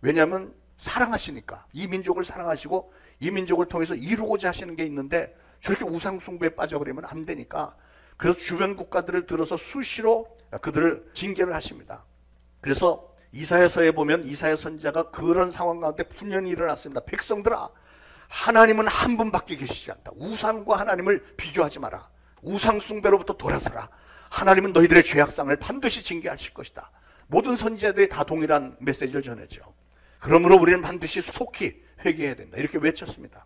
왜냐하면 사랑하시니까 이 민족을 사랑하시고 이 민족을 통해서 이루고자 하시는 게 있는데 저렇게 우상 숭배에 빠져버리면 안 되니까 그래서 주변 국가들을 들어서 수시로 그들을 징계를 하십니다. 그래서 이사야서에 보면 이사야 선지자가 그런 상황 가운데 분연히 일어났습니다. 백성들아, 하나님은 한 분밖에 계시지 않다. 우상과 하나님을 비교하지 마라. 우상 숭배로부터 돌아서라. 하나님은 너희들의 죄악상을 반드시 징계하실 것이다. 모든 선지자들이 다 동일한 메시지를 전했죠. 그러므로 우리는 반드시 속히 회개해야 된다. 이렇게 외쳤습니다.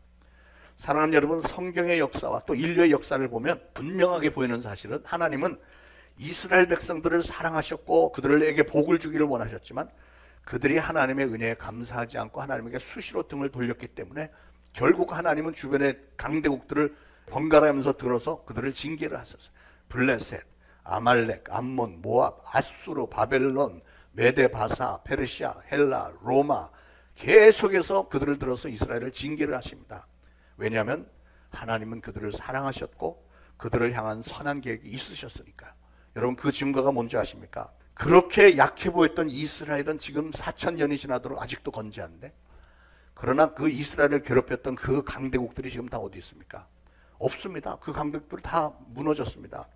사랑하는 여러분, 성경의 역사와 또 인류의 역사를 보면 분명하게 보이는 사실은 하나님은 이스라엘 백성들을 사랑하셨고 그들에게 복을 주기를 원하셨지만 그들이 하나님의 은혜에 감사하지 않고 하나님에게 수시로 등을 돌렸기 때문에 결국 하나님은 주변의 강대국들을 번갈아가면서 들어서 그들을 징계를 하셨어요. 블레셋, 아말렉, 암몬, 모압, 아수르, 바벨론, 메데, 바사, 페르시아, 헬라, 로마 계속해서 그들을 들어서 이스라엘을 징계를 하십니다. 왜냐하면 하나님은 그들을 사랑하셨고 그들을 향한 선한 계획이 있으셨으니까요. 여러분, 그 증거가 뭔지 아십니까? 그렇게 약해 보였던 이스라엘은 지금 4,000년이 지나도록 아직도 건재한데, 그러나 그 이스라엘을 괴롭혔던 그 강대국들이 지금 다 어디 있습니까? 없습니다. 그 강대국들이 다 무너졌습니다.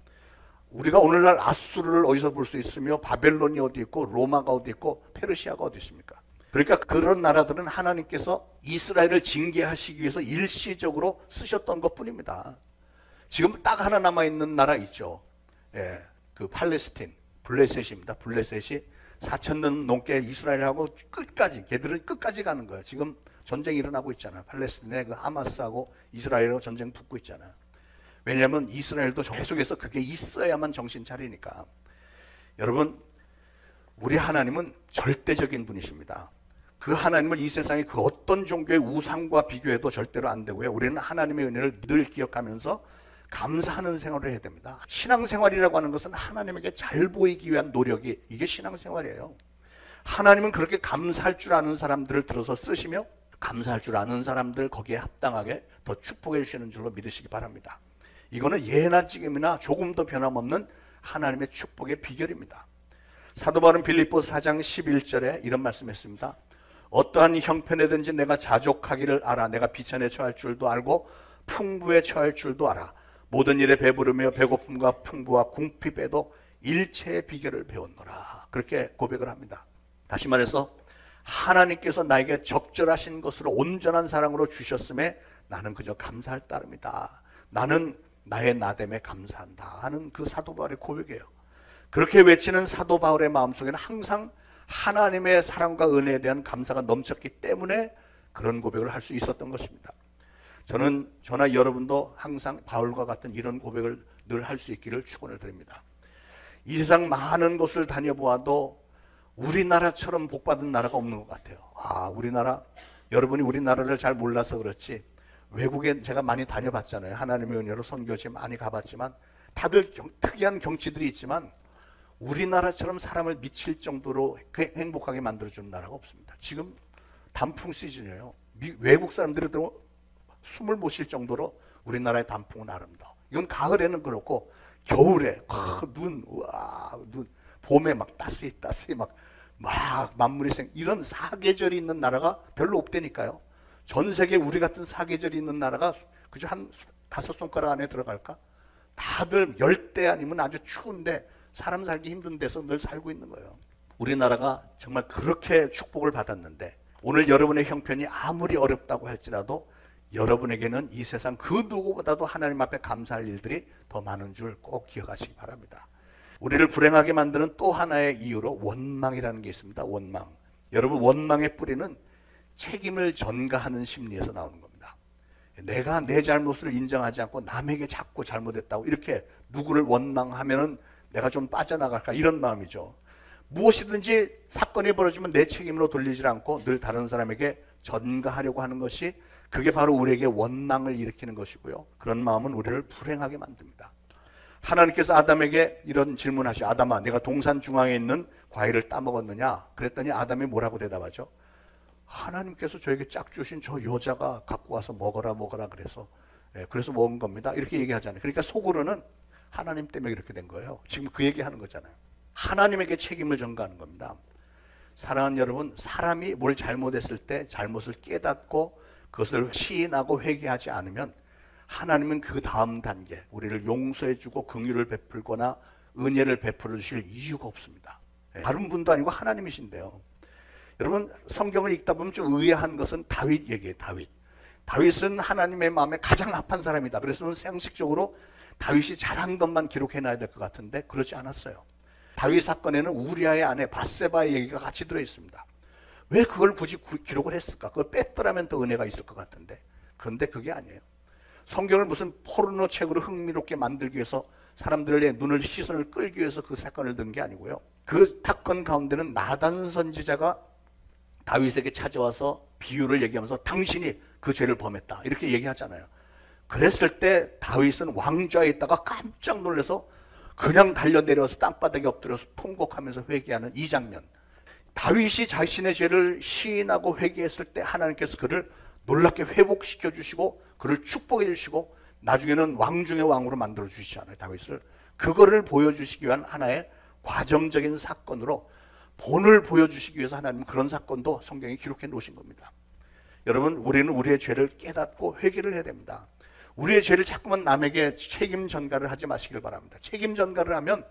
우리가 오늘날 아수르를 어디서 볼 수 있으며 바벨론이 어디 있고 로마가 어디 있고 페르시아가 어디 있습니까? 그러니까 그런 나라들은 하나님께서 이스라엘을 징계하시기 위해서 일시적으로 쓰셨던 것뿐입니다. 지금 딱 하나 남아있는 나라 있죠. 예, 그 팔레스틴, 블레셋입니다. 블레셋이 4,000년 넘게 이스라엘하고 끝까지, 걔들은 끝까지 가는 거예요. 지금 전쟁이 일어나고 있잖아요. 팔레스틴의 그 하마스하고 이스라엘하고 전쟁 붙고 있잖아요. 왜냐하면 이스라엘도 계속해서 그게 있어야만 정신 차리니까. 여러분, 우리 하나님은 절대적인 분이십니다. 그 하나님을 이 세상의 그 어떤 종교의 우상과 비교해도 절대로 안 되고요. 우리는 하나님의 은혜를 늘 기억하면서 감사하는 생활을 해야 됩니다. 신앙생활이라고 하는 것은 하나님에게 잘 보이기 위한 노력이, 이게 신앙생활이에요. 하나님은 그렇게 감사할 줄 아는 사람들을 들어서 쓰시며 감사할 줄 아는 사람들 거기에 합당하게 더 축복해 주시는 줄로 믿으시기 바랍니다. 이거는 예나 지금이나 조금 더 변함없는 하나님의 축복의 비결입니다. 사도 바울은 빌립보서 4장 11절에 이런 말씀했습니다. 어떠한 형편에든지 내가 자족하기를 알아. 내가 비천에 처할 줄도 알고 풍부에 처할 줄도 알아. 모든 일에 배부르며 배고픔과 풍부와 궁핍에도 일체의 비결을 배웠노라. 그렇게 고백을 합니다. 다시 말해서 하나님께서 나에게 적절하신 것으로 온전한 사랑으로 주셨음에 나는 그저 감사할 따름이다. 나는 나의 나됨에 감사한다 하는 그 사도 바울의 고백이에요. 그렇게 외치는 사도 바울의 마음속에는 항상 하나님의 사랑과 은혜에 대한 감사가 넘쳤기 때문에 그런 고백을 할 수 있었던 것입니다. 저는 저나 여러분도 항상 바울과 같은 이런 고백을 늘 할 수 있기를 축원을 드립니다. 이 세상 많은 곳을 다녀보아도 우리나라처럼 복받은 나라가 없는 것 같아요. 우리나라, 여러분이 우리나라를 잘 몰라서 그렇지 외국에 제가 많이 다녀봤잖아요. 하나님의 은혜로 선교지 많이 가봤지만 다들 특이한 경치들이 있지만 우리나라처럼 사람을 미칠 정도로 행복하게 만들어주는 나라가 없습니다. 지금 단풍 시즌이에요. 외국 사람들이 숨을 못 쉴 정도로 우리나라의 단풍은 아름다워. 이건 가을에는 그렇고 겨울에 눈, 봄에 막 따스히 막 만물이 이런 사계절이 있는 나라가 별로 없다니까요. 전 세계 우리 같은 사계절이 있는 나라가 그저 한 5손가락 안에 들어갈까? 다들 열대 아니면 아주 추운데 사람 살기 힘든 데서 늘 살고 있는 거예요. 우리나라가 정말 그렇게 축복을 받았는데 오늘 여러분의 형편이 아무리 어렵다고 할지라도 여러분에게는 이 세상 그 누구보다도 하나님 앞에 감사할 일들이 더 많은 줄 꼭 기억하시기 바랍니다. 우리를 불행하게 만드는 또 하나의 이유로 원망이라는 게 있습니다. 원망. 여러분, 원망의 뿌리는 책임을 전가하는 심리에서 나오는 겁니다. 내가 내 잘못을 인정하지 않고 남에게 자꾸 잘못했다고 이렇게 누구를 원망하면은 내가 좀 빠져나갈까 이런 마음이죠. 무엇이든지 사건이 벌어지면 내 책임으로 돌리지 않고 늘 다른 사람에게 전가하려고 하는 것이 그게 바로 우리에게 원망을 일으키는 것이고요. 그런 마음은 우리를 불행하게 만듭니다. 하나님께서 아담에게 이런 질문하시죠. 아담아, 내가 동산 중앙에 있는 과일을 따먹었느냐? 그랬더니 아담이 뭐라고 대답하죠? 하나님께서 저에게 짝 주신 저 여자가 갖고 와서 먹어라 그래서 그래서 먹은 겁니다. 이렇게 얘기하잖아요. 그러니까 속으로는 하나님 때문에 이렇게 된 거예요. 지금 그 얘기하는 거잖아요. 하나님에게 책임을 전가하는 겁니다. 사랑하는 여러분, 사람이 뭘 잘못했을 때 잘못을 깨닫고 그것을 시인하고 회개하지 않으면 하나님은 그 다음 단계 우리를 용서해주고 긍휼을 베풀거나 은혜를 베풀어 주실 이유가 없습니다. 다른 분도 아니고 하나님이신데요. 여러분, 성경을 읽다 보면 좀 의아한 것은 다윗 얘기예요. 다윗은 하나님의 마음에 가장 합한 사람이다. 그래서 상식적으로 다윗이 잘한 것만 기록해놔야 될 것 같은데 그러지 않았어요. 다윗 사건에는 우리아의 아내 밧세바의 얘기가 같이 들어있습니다. 왜 그걸 굳이 기록을 했을까? 그걸 뺐더라면 더 은혜가 있을 것 같은데, 그런데 그게 아니에요. 성경을 무슨 포르노 책으로 흥미롭게 만들기 위해서 사람들의 시선을 끌기 위해서 그 사건을 든 게 아니고요. 그 사건 가운데는 나단 선지자가 다윗에게 찾아와서 비유를 얘기하면서 당신이 그 죄를 범했다 이렇게 얘기하잖아요. 그랬을 때 다윗은 왕좌에 있다가 깜짝 놀라서 그냥 달려내려서 땅바닥에 엎드려서 통곡하면서 회개하는 이 장면. 다윗이 자신의 죄를 시인하고 회개했을 때 하나님께서 그를 놀랍게 회복시켜 주시고 그를 축복해 주시고 나중에는 왕 중의 왕으로 만들어 주시잖아요. 다윗을. 그거를 보여주시기 위한 하나의 과정적인 사건으로 본을 보여주시기 위해서 하나님은 그런 사건도 성경에 기록해 놓으신 겁니다. 여러분, 우리는 우리의 죄를 깨닫고 회개를 해야 됩니다. 우리의 죄를 자꾸만 남에게 책임 전가를 하지 마시길 바랍니다. 책임 전가를 하면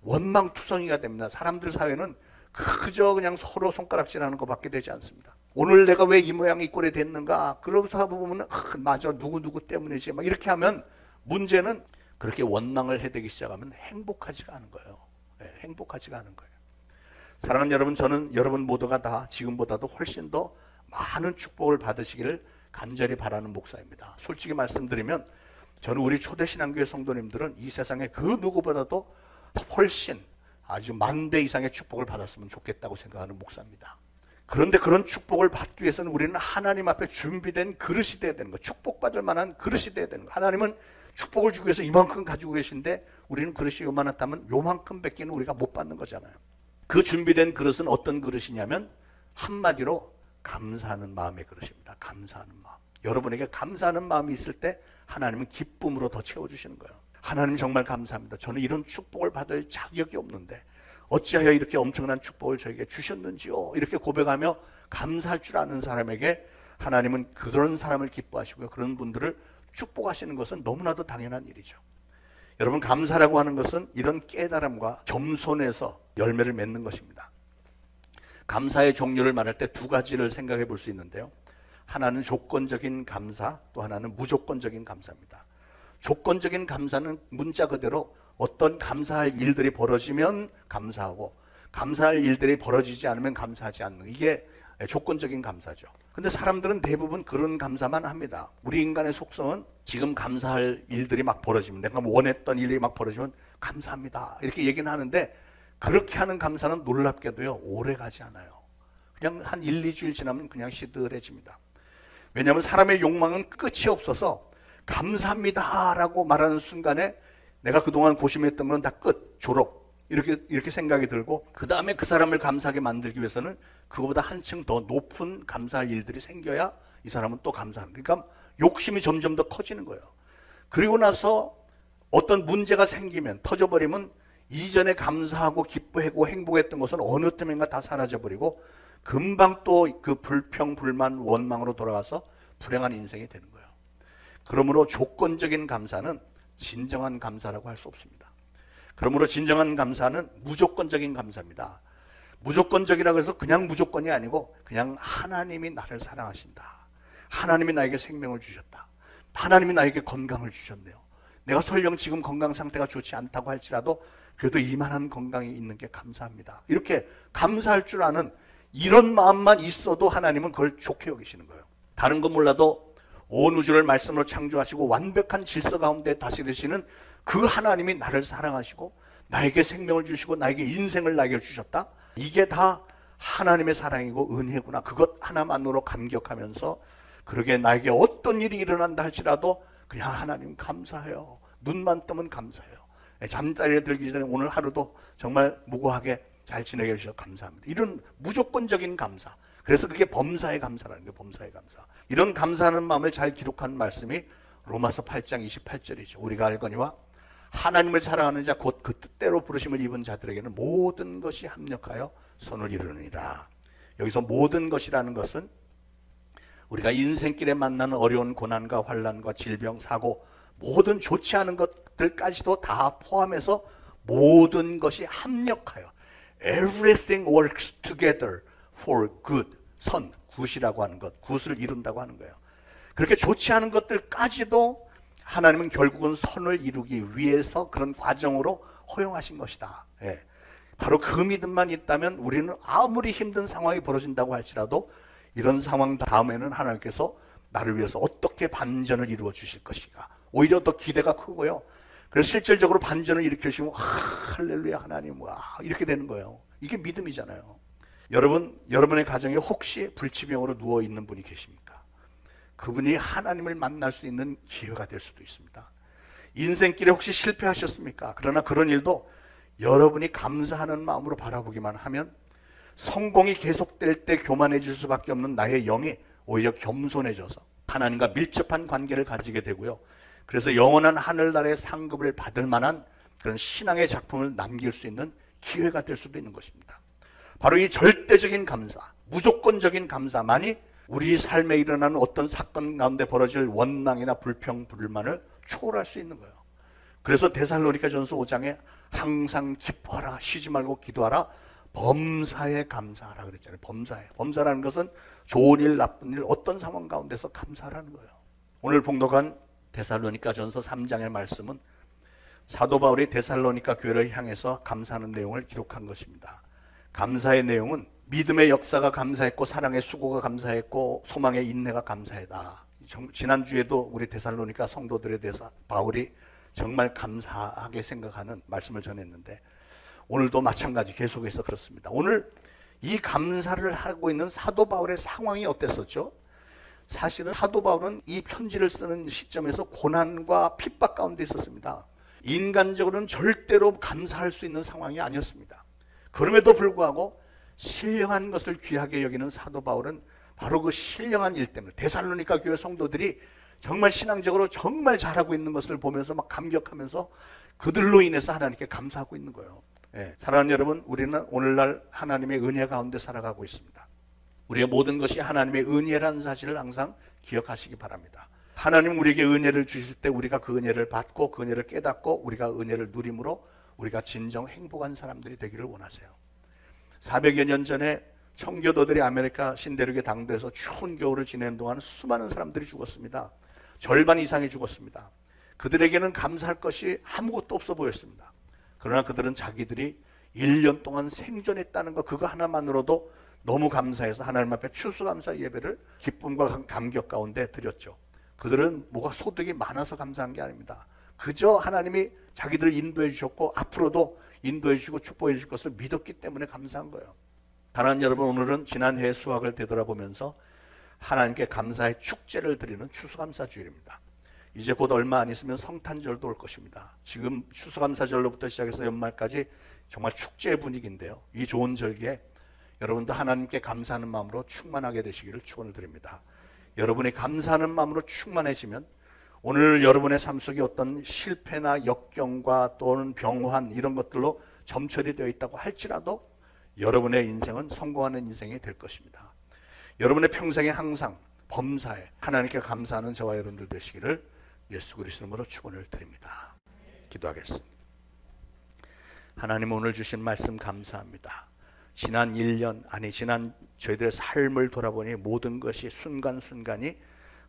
원망투성이가 됩니다. 사람들 사회는 그저 그냥 서로 손가락질하는 것밖에 되지 않습니다. 오늘 내가 왜 이 모양 이 꼴이 됐는가? 그러고서 보면 맞아, 누구 때문이지 막 이렇게 하면 문제는 그렇게 원망을 해대기 시작하면 행복하지가 않은 거예요. 네, 행복하지가 않은 거예요. 사랑하는 여러분, 저는 여러분 모두가 다 지금보다도 훨씬 더 많은 축복을 받으시기를 간절히 바라는 목사입니다. 솔직히 말씀드리면 저는 우리 초대신앙교회 성도님들은 이 세상에 그 누구보다도 훨씬 아주 10,000배 이상의 축복을 받았으면 좋겠다고 생각하는 목사입니다. 그런데 그런 축복을 받기 위해서는 우리는 하나님 앞에 준비된 그릇이 돼야 되는 거예요. 축복받을 만한 그릇이 돼야 되는 거예요. 하나님은 축복을 주기 위해서 이만큼 가지고 계신데 우리는 그릇이 요만하다면 요만큼 뺏기는 우리가 못 받는 거잖아요. 그 준비된 그릇은 어떤 그릇이냐면 한마디로 감사하는 마음의 그릇입니다. 감사하는 마음. 여러분에게 감사하는 마음이 있을 때 하나님은 기쁨으로 더 채워주시는 거예요. 하나님 정말 감사합니다. 저는 이런 축복을 받을 자격이 없는데 어찌하여 이렇게 엄청난 축복을 저에게 주셨는지요. 이렇게 고백하며 감사할 줄 아는 사람에게 하나님은 그런 사람을 기뻐하시고요. 그런 분들을 축복하시는 것은 너무나도 당연한 일이죠. 여러분, 감사라고 하는 것은 이런 깨달음과 겸손에서 열매를 맺는 것입니다. 감사의 종류를 말할 때 두 가지를 생각해 볼 수 있는데요. 하나는 조건적인 감사, 또 하나는 무조건적인 감사입니다. 조건적인 감사는 문자 그대로 어떤 감사할 일들이 벌어지면 감사하고 감사할 일들이 벌어지지 않으면 감사하지 않는, 이게 조건적인 감사죠. 근데 사람들은 대부분 그런 감사만 합니다. 우리 인간의 속성은 지금 감사할 일들이 막 벌어지면, 내가 원했던 일이 막 벌어지면 감사합니다 이렇게 얘기는 하는데, 그렇게 하는 감사는 놀랍게도요 오래 가지 않아요. 그냥 한 1, 2주일 지나면 그냥 시들해집니다. 왜냐하면 사람의 욕망은 끝이 없어서 감사합니다 라고 말하는 순간에 내가 그동안 고심했던 건 다 끝, 졸업 이렇게 생각이 들고, 그 다음에 그 사람을 감사하게 만들기 위해서는 그거보다 한층 더 높은 감사할 일들이 생겨야 이 사람은 또 감사하는, 그러니까 욕심이 점점 더 커지는 거예요. 그리고 나서 어떤 문제가 생기면, 터져버리면 이전에 감사하고 기뻐하고 행복했던 것은 어느 때인가 다 사라져버리고 금방 또 그 불평, 불만, 원망으로 돌아가서 불행한 인생이 되는 거예요. 그러므로 조건적인 감사는 진정한 감사라고 할 수 없습니다. 그러므로 진정한 감사는 무조건적인 감사입니다. 무조건적이라고 해서 그냥 무조건이 아니고 그냥 하나님이 나를 사랑하신다. 하나님이 나에게 생명을 주셨다. 하나님이 나에게 건강을 주셨네요. 내가 설령 지금 건강 상태가 좋지 않다고 할지라도 그래도 이만한 건강이 있는 게 감사합니다. 이렇게 감사할 줄 아는 이런 마음만 있어도 하나님은 그걸 좋게 여기시는 거예요. 다른 건 몰라도 온 우주를 말씀으로 창조하시고 완벽한 질서 가운데 다스리시는 그 하나님이 나를 사랑하시고 나에게 생명을 주시고 나에게 인생을 나에게 주셨다. 이게 다 하나님의 사랑이고 은혜구나. 그것 하나만으로 감격하면서, 그러게 나에게 어떤 일이 일어난다 할지라도 그냥 하나님 감사해요. 눈만 뜨면 감사해요. 잠자리에 들기 전에 오늘 하루도 정말 무고하게 잘 지내게 해주셔서 감사합니다. 이런 무조건적인 감사. 그래서 그게 범사의 감사라는 거예요. 범사의 감사. 이런 감사하는 마음을 잘 기록한 말씀이 로마서 8장 28절이죠. 우리가 알거니와 하나님을 사랑하는 자 곧 그 뜻대로 부르심을 입은 자들에게는 모든 것이 합력하여 선을 이루느니라. 여기서 모든 것이라는 것은 우리가 인생길에 만나는 어려운 고난과 환난과 질병, 사고, 모든 좋지 않은 것들까지도 다 포함해서 모든 것이 합력하여 Everything works together for good. 선, 굿이라고 하는 것, 굿을 이룬다고 하는 거예요. 그렇게 좋지 않은 것들까지도 하나님은 결국은 선을 이루기 위해서 그런 과정으로 허용하신 것이다. 예. 바로 그 믿음만 있다면 우리는 아무리 힘든 상황이 벌어진다고 할지라도 이런 상황 다음에는 하나님께서 나를 위해서 어떻게 반전을 이루어 주실 것인가, 오히려 더 기대가 크고요. 그래서 실질적으로 반전을 일으키시면 할렐루야 하나님, 와, 이렇게 되는 거예요. 이게 믿음이잖아요. 여러분의 가정에 혹시 불치병으로 누워 있는 분이 계십니까? 그분이 하나님을 만날 수 있는 기회가 될 수도 있습니다. 인생길에 혹시 실패하셨습니까? 그러나 그런 일도 여러분이 감사하는 마음으로 바라보기만 하면 성공이 계속될 때 교만해질 수밖에 없는 나의 영이 오히려 겸손해져서 하나님과 밀접한 관계를 가지게 되고요. 그래서 영원한 하늘나라의 상급을 받을 만한 그런 신앙의 작품을 남길 수 있는 기회가 될 수도 있는 것입니다. 바로 이 절대적인 감사, 무조건적인 감사만이 우리 삶에 일어나는 어떤 사건 가운데 벌어질 원망이나 불평, 불만을 초월할 수 있는 거예요. 그래서 데살로니가전서 5장에 항상 기뻐하라, 쉬지 말고 기도하라, 범사에 감사하라 그랬잖아요. 범사라는 것은 좋은 일, 나쁜 일, 어떤 상황 가운데서 감사하라는 거예요. 오늘 봉독한 데살로니가전서 3장의 말씀은 사도 바울이 데살로니가 교회를 향해서 감사하는 내용을 기록한 것입니다. 감사의 내용은 믿음의 역사가 감사했고, 사랑의 수고가 감사했고, 소망의 인내가 감사했다. 지난주에도 우리 데살로니가 성도들에 대해서 바울이 정말 감사하게 생각하는 말씀을 전했는데, 오늘도 마찬가지 계속해서 그렇습니다. 오늘 이 감사를 하고 있는 사도 바울의 상황이 어땠었죠? 사실은 사도 바울은 이 편지를 쓰는 시점에서 고난과 핍박 가운데 있었습니다. 인간적으로는 절대로 감사할 수 있는 상황이 아니었습니다. 그럼에도 불구하고 신령한 것을 귀하게 여기는 사도 바울은 바로 그 신령한 일 때문에 데살로니가 교회 성도들이 정말 신앙적으로 정말 잘하고 있는 것을 보면서 막 감격하면서 그들로 인해서 하나님께 감사하고 있는 거예요. 예, 사랑하는 여러분, 우리는 오늘날 하나님의 은혜 가운데 살아가고 있습니다. 우리의 모든 것이 하나님의 은혜라는 사실을 항상 기억하시기 바랍니다. 하나님 우리에게 은혜를 주실 때 우리가 그 은혜를 받고 그 은혜를 깨닫고 우리가 은혜를 누림으로 우리가 진정 행복한 사람들이 되기를 원하세요. 400여 년 전에 청교도들이 아메리카 신대륙의 당도에서 추운 겨울을 지내는 동안 수많은 사람들이 죽었습니다. 절반 이상이 죽었습니다. 그들에게는 감사할 것이 아무것도 없어 보였습니다. 그러나 그들은 자기들이 1년 동안 생존했다는 것, 그거 하나만으로도 너무 감사해서 하나님 앞에 추수감사 예배를 기쁨과 감격 가운데 드렸죠. 그들은 뭐가 소득이 많아서 감사한 게 아닙니다. 그저 하나님이 자기들을 인도해 주셨고 앞으로도 인도해 주시고 축복해 주실 것을 믿었기 때문에 감사한 거예요. 사랑하는 여러분, 오늘은 지난해 수학을 되돌아보면서 하나님께 감사의 축제를 드리는 추수감사주일입니다. 이제 곧 얼마 안 있으면 성탄절도 올 것입니다. 지금 추수감사절로부터 시작해서 연말까지 정말 축제의 분위기인데요. 이 좋은 절기에 여러분도 하나님께 감사하는 마음으로 충만하게 되시기를 축원을 드립니다. 여러분이 감사하는 마음으로 충만해지면 오늘 여러분의 삶 속에 어떤 실패나 역경과 또는 병환 이런 것들로 점철이 되어 있다고 할지라도 여러분의 인생은 성공하는 인생이 될 것입니다. 여러분의 평생에 항상 범사에 하나님께 감사하는 저와 여러분들 되시기를 예수 그리스도 이름으로 축원을 드립니다. 기도하겠습니다. 하나님, 오늘 주신 말씀 감사합니다. 지난 1년, 지난 저희들의 삶을 돌아보니 모든 것이 순간순간이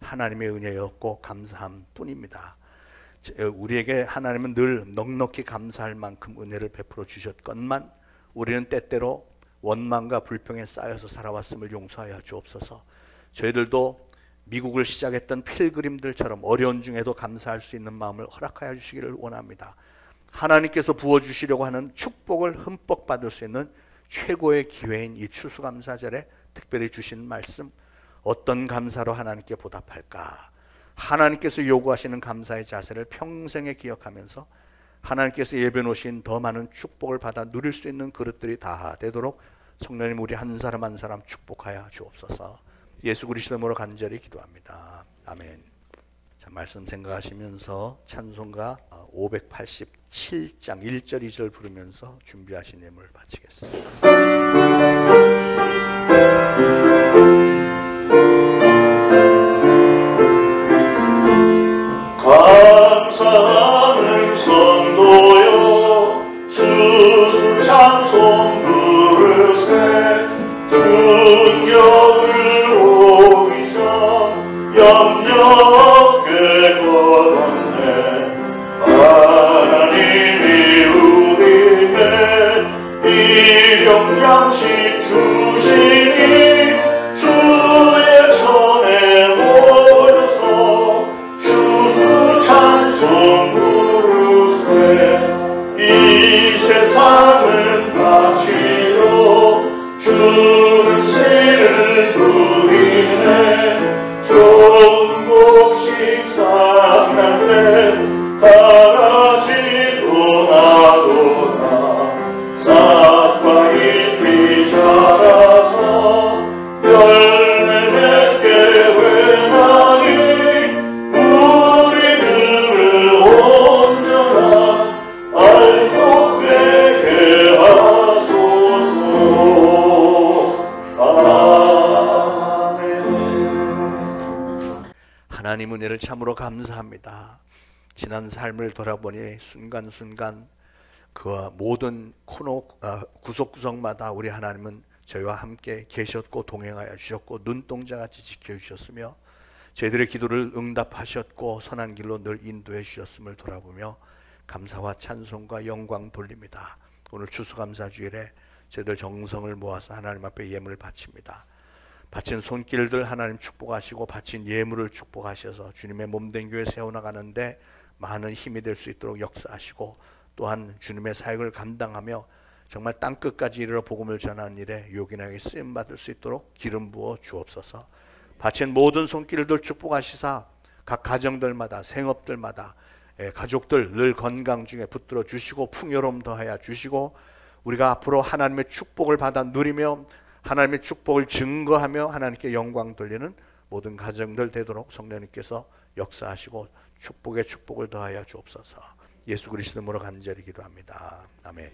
하나님의 은혜였고 감사함 뿐입니다. 우리에게 하나님은 늘 넉넉히 감사할 만큼 은혜를 베풀어 주셨건만 우리는 때때로 원망과 불평에 쌓여서 살아왔음을 용서하여 주옵소서. 저희들도 미국을 시작했던 필그림들처럼 어려운 중에도 감사할 수 있는 마음을 허락하여 주시기를 원합니다. 하나님께서 부어주시려고 하는 축복을 흠뻑 받을 수 있는 최고의 기회인 이 추수감사절에 특별히 주신 말씀, 어떤 감사로 하나님께 보답할까? 하나님께서 요구하시는 감사의 자세를 평생에 기억하면서 하나님께서 예배 놓으신 더 많은 축복을 받아 누릴 수 있는 그릇들이 다 되도록 성령님 우리 한 사람 한 사람 축복하여 주옵소서. 예수 그리스도 이름으로 간절히 기도합니다. 아멘. 자, 말씀 생각하시면서 찬송가 587장 1절 2절 부르면서 준비하신 예물 바치겠습니다. 감사하는 성도여 주수 찬송 부르세 순경을 오기 전 염려하게 걸었네 하나님이 우리에게 일용 양식 주시니 주의 전에 모여서 주수 찬송 부르세 이 세상은 마치로 주는 새를 누리네 좋은 곡식 상할 때 다같이 도나도나 싹과 잎이 자라서 열매 맺게 되나니 우리들을 온전한 알고 되게 하소서. 아멘. 하나님 은혜를 참으로 감사합니다. 지난 삶을 돌아보니 순간순간 그 모든 구석구석마다 우리 하나님은 저희와 함께 계셨고 동행하여 주셨고 눈동자같이 지켜주셨으며 저희들의 기도를 응답하셨고 선한 길로 늘 인도해 주셨음을 돌아보며 감사와 찬송과 영광 돌립니다. 오늘 추수감사주일에 저희들 정성을 모아서 하나님 앞에 예물을 바칩니다. 바친 손길들 하나님 축복하시고 바친 예물을 축복하셔서 주님의 몸된 교회 세워나가는데 많은 힘이 될 수 있도록 역사하시고 또한 주님의 사역을 감당하며 정말 땅끝까지 이르러 복음을 전하는 일에 유혹인에게 쓰임받을 수 있도록 기름 부어 주옵소서. 바친 모든 손길들 축복하시사 각 가정들마다 생업들마다 가족들 늘 건강 중에 붙들어 주시고 풍요로움 더하여 주시고 우리가 앞으로 하나님의 축복을 받아 누리며 하나님의 축복을 증거하며 하나님께 영광 돌리는 모든 가정들 되도록 성령님께서 역사하시고 축복에 축복을 더하여 주옵소서. 예수 그리스도 이름으로 간절히 기도합니다. 아멘.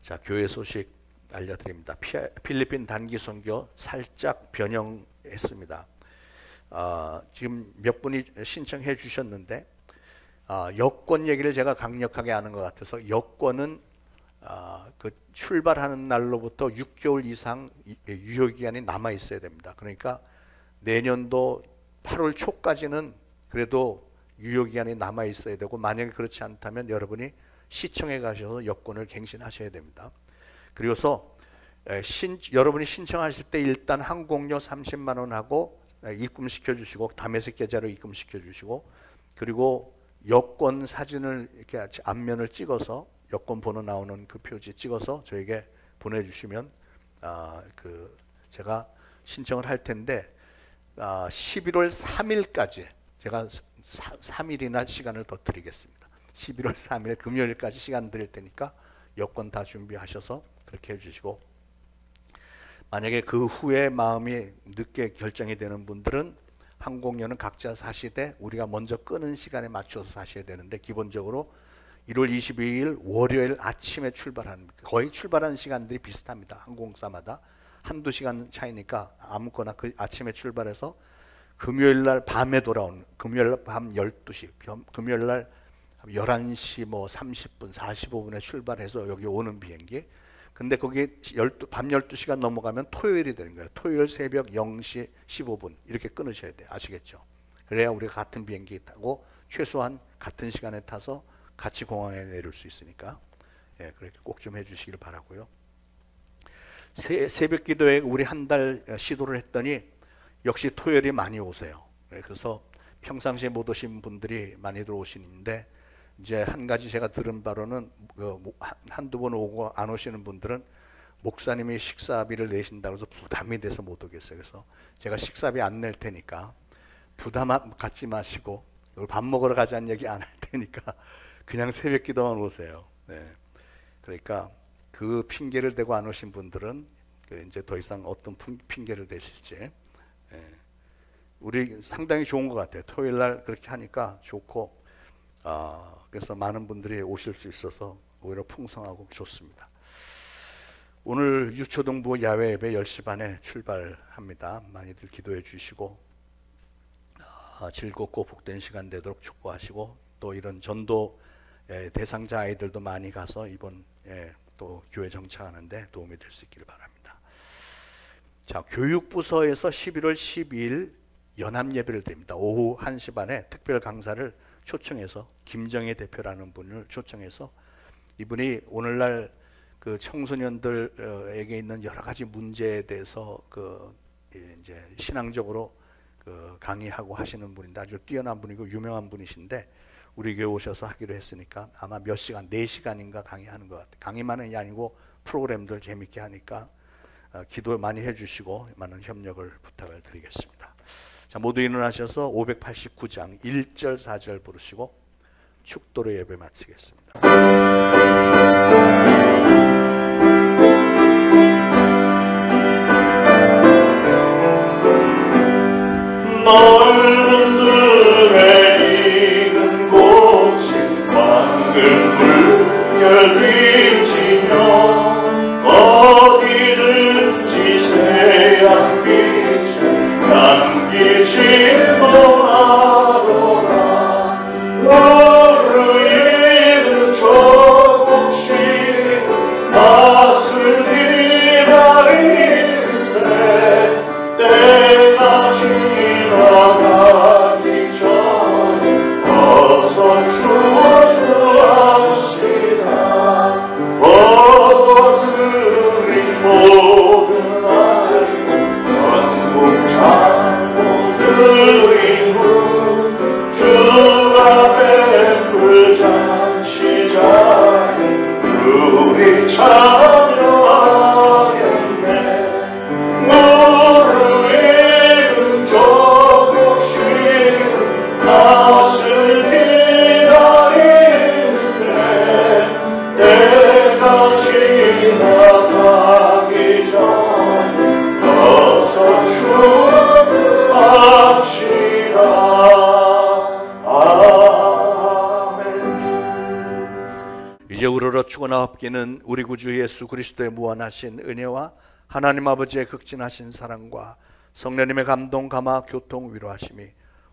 자, 교회 소식 알려드립니다. 필리핀 단기 선교 살짝 변형했습니다. 지금 몇 분이 신청해 주셨는데 여권 얘기를 제가 강력하게 하는 것 같아서 여권은 그 출발하는 날로부터 6개월 이상 유효기간이 남아 있어야 됩니다. 그러니까 내년도 8월 초까지는 그래도 유효기간이 남아 있어야 되고 만약에 그렇지 않다면 여러분이 시청에 가셔서 여권을 갱신하셔야 됩니다. 그리고서 여러분이 신청하실 때 일단 항공료 30만 원 하고 입금시켜 주시고 다메섹 계좌로 입금시켜 주시고 그리고 여권 사진을 이렇게 앞면을 찍어서 여권 번호 나오는 그 표지 찍어서 저에게 보내주시면 제가 신청을 할 텐데 11월 3일까지 제가 3일이나 시간을 더 드리겠습니다. 11월 3일 금요일까지 시간 드릴 테니까 여권 다 준비하셔서 그렇게 해주시고 만약에 그 후에 마음이 늦게 결정이 되는 분들은 항공료는 각자 사시되 우리가 먼저 끄는 시간에 맞춰서 사셔야 되는데 기본적으로 1월 22일 월요일 아침에 출발하는 거의 출발하는 시간들이 비슷합니다. 항공사마다 한두 시간 차이니까 아무거나 그 아침에 출발해서 금요일날 밤에 돌아오는 금요일 밤 12시 금요일날 11시 뭐 30분 45분에 출발해서 여기 오는 비행기 근데 거기 밤 12시가 넘어가면 토요일이 되는 거예요. 토요일 새벽 0시 15분 이렇게 끊으셔야 돼요. 아시겠죠? 그래야 우리가 같은 비행기 타고 최소한 같은 시간에 타서 같이 공항에 내릴 수 있으니까 그렇게 꼭 좀 해주시길 바라고요. 새벽 기도회 우리 한 달 시도를 했더니 역시 토요일이 많이 오세요. 그래서 평상시에 못 오신 분들이 많이 들어오시는데 이제 한 가지 제가 들은 바로는 한두 번 오고 안 오시는 분들은 목사님이 식사비를 내신다고 해서 부담이 돼서 못 오겠어요. 그래서 제가 식사비 안 낼 테니까 부담 갖지 마시고 밥 먹으러 가자는 얘기 안 할 테니까 그냥 새벽 기도만 오세요. 네. 그러니까 그 핑계를 대고 안 오신 분들은 이제 더 이상 어떤 핑계를 대실지 우리 상당히 좋은 것 같아요. 토요일 날 그렇게 하니까 좋고, 그래서 많은 분들이 오실 수 있어서 오히려 풍성하고 좋습니다. 오늘 유초등부 야외 예배 10시 반에 출발합니다. 많이들 기도해 주시고 즐겁고 복된 시간 되도록 축복하시고, 또 이런 전도 대상자 아이들도 많이 가서 이번 또 교회 정착하는데 도움이 될 수 있기를 바랍니다. 자, 교육부서에서 11월 12일 연합 예배를 드립니다. 오후 1시 반에 특별 강사를 초청해서, 김정혜 대표라는 분을 초청해서, 이분이 오늘날 그 청소년들에게 있는 여러 가지 문제에 대해서 이제 신앙적으로 강의하고 하시는 분인데 아주 뛰어난 분이고 유명한 분이신데, 우리 교회 오셔서 하기로 했으니까 아마 몇 시간, 4시간인가 강의하는 것 같아요. 강의만은 아니고 프로그램들 재밌게 하니까 기도 많이 해주시고 많은 협력을 부탁을 드리겠습니다. 자, 모두 일어나셔서 589장 1절 4절 부르시고 축도로 예배 마치겠습니다. 넓은 들에 익은 꽃이 황금 물결 비치며 어디든지 새약빛을 남기지 못하도다. 우리는 조금씩 낯을 기다리는데 때가 지나가기 전에 어서 주시옵시다. 얻어들인 모든 아이 전국 창고 드린 후 주가 베풀 잔치자리 우리 찬양하겠네. 우리는 조금씩 낯을 기다리는데 때가 지나가기 전에 어서 주옵시다. 아멘. 이제 우러러 죽어나 없기는 우리 구주 예수 그리스도의 무한하신 은혜와 하나님 아버지의 극진하신 사랑과 성령님의 감동, 감화, 교통, 위로하심이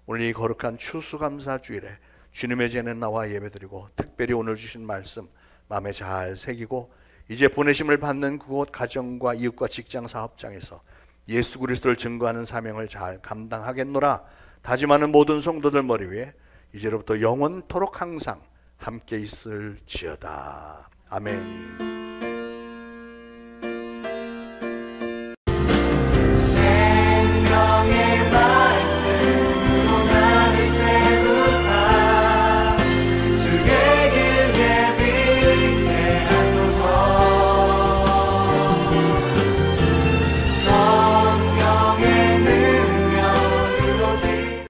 오늘 이 거룩한 추수감사주일에 주님의 전에 나와 예배드리고, 특별히 오늘 주신 말씀 마음에 잘 새기고 이제 보내심을 받는 그곳 가정과 이웃과 직장, 사업장에서 예수 그리스도를 증거하는 사명을 잘 감당하겠노라 다짐하는 모든 성도들 머리 위에 이제로부터 영원토록 항상 함께 있을지어다. 아멘.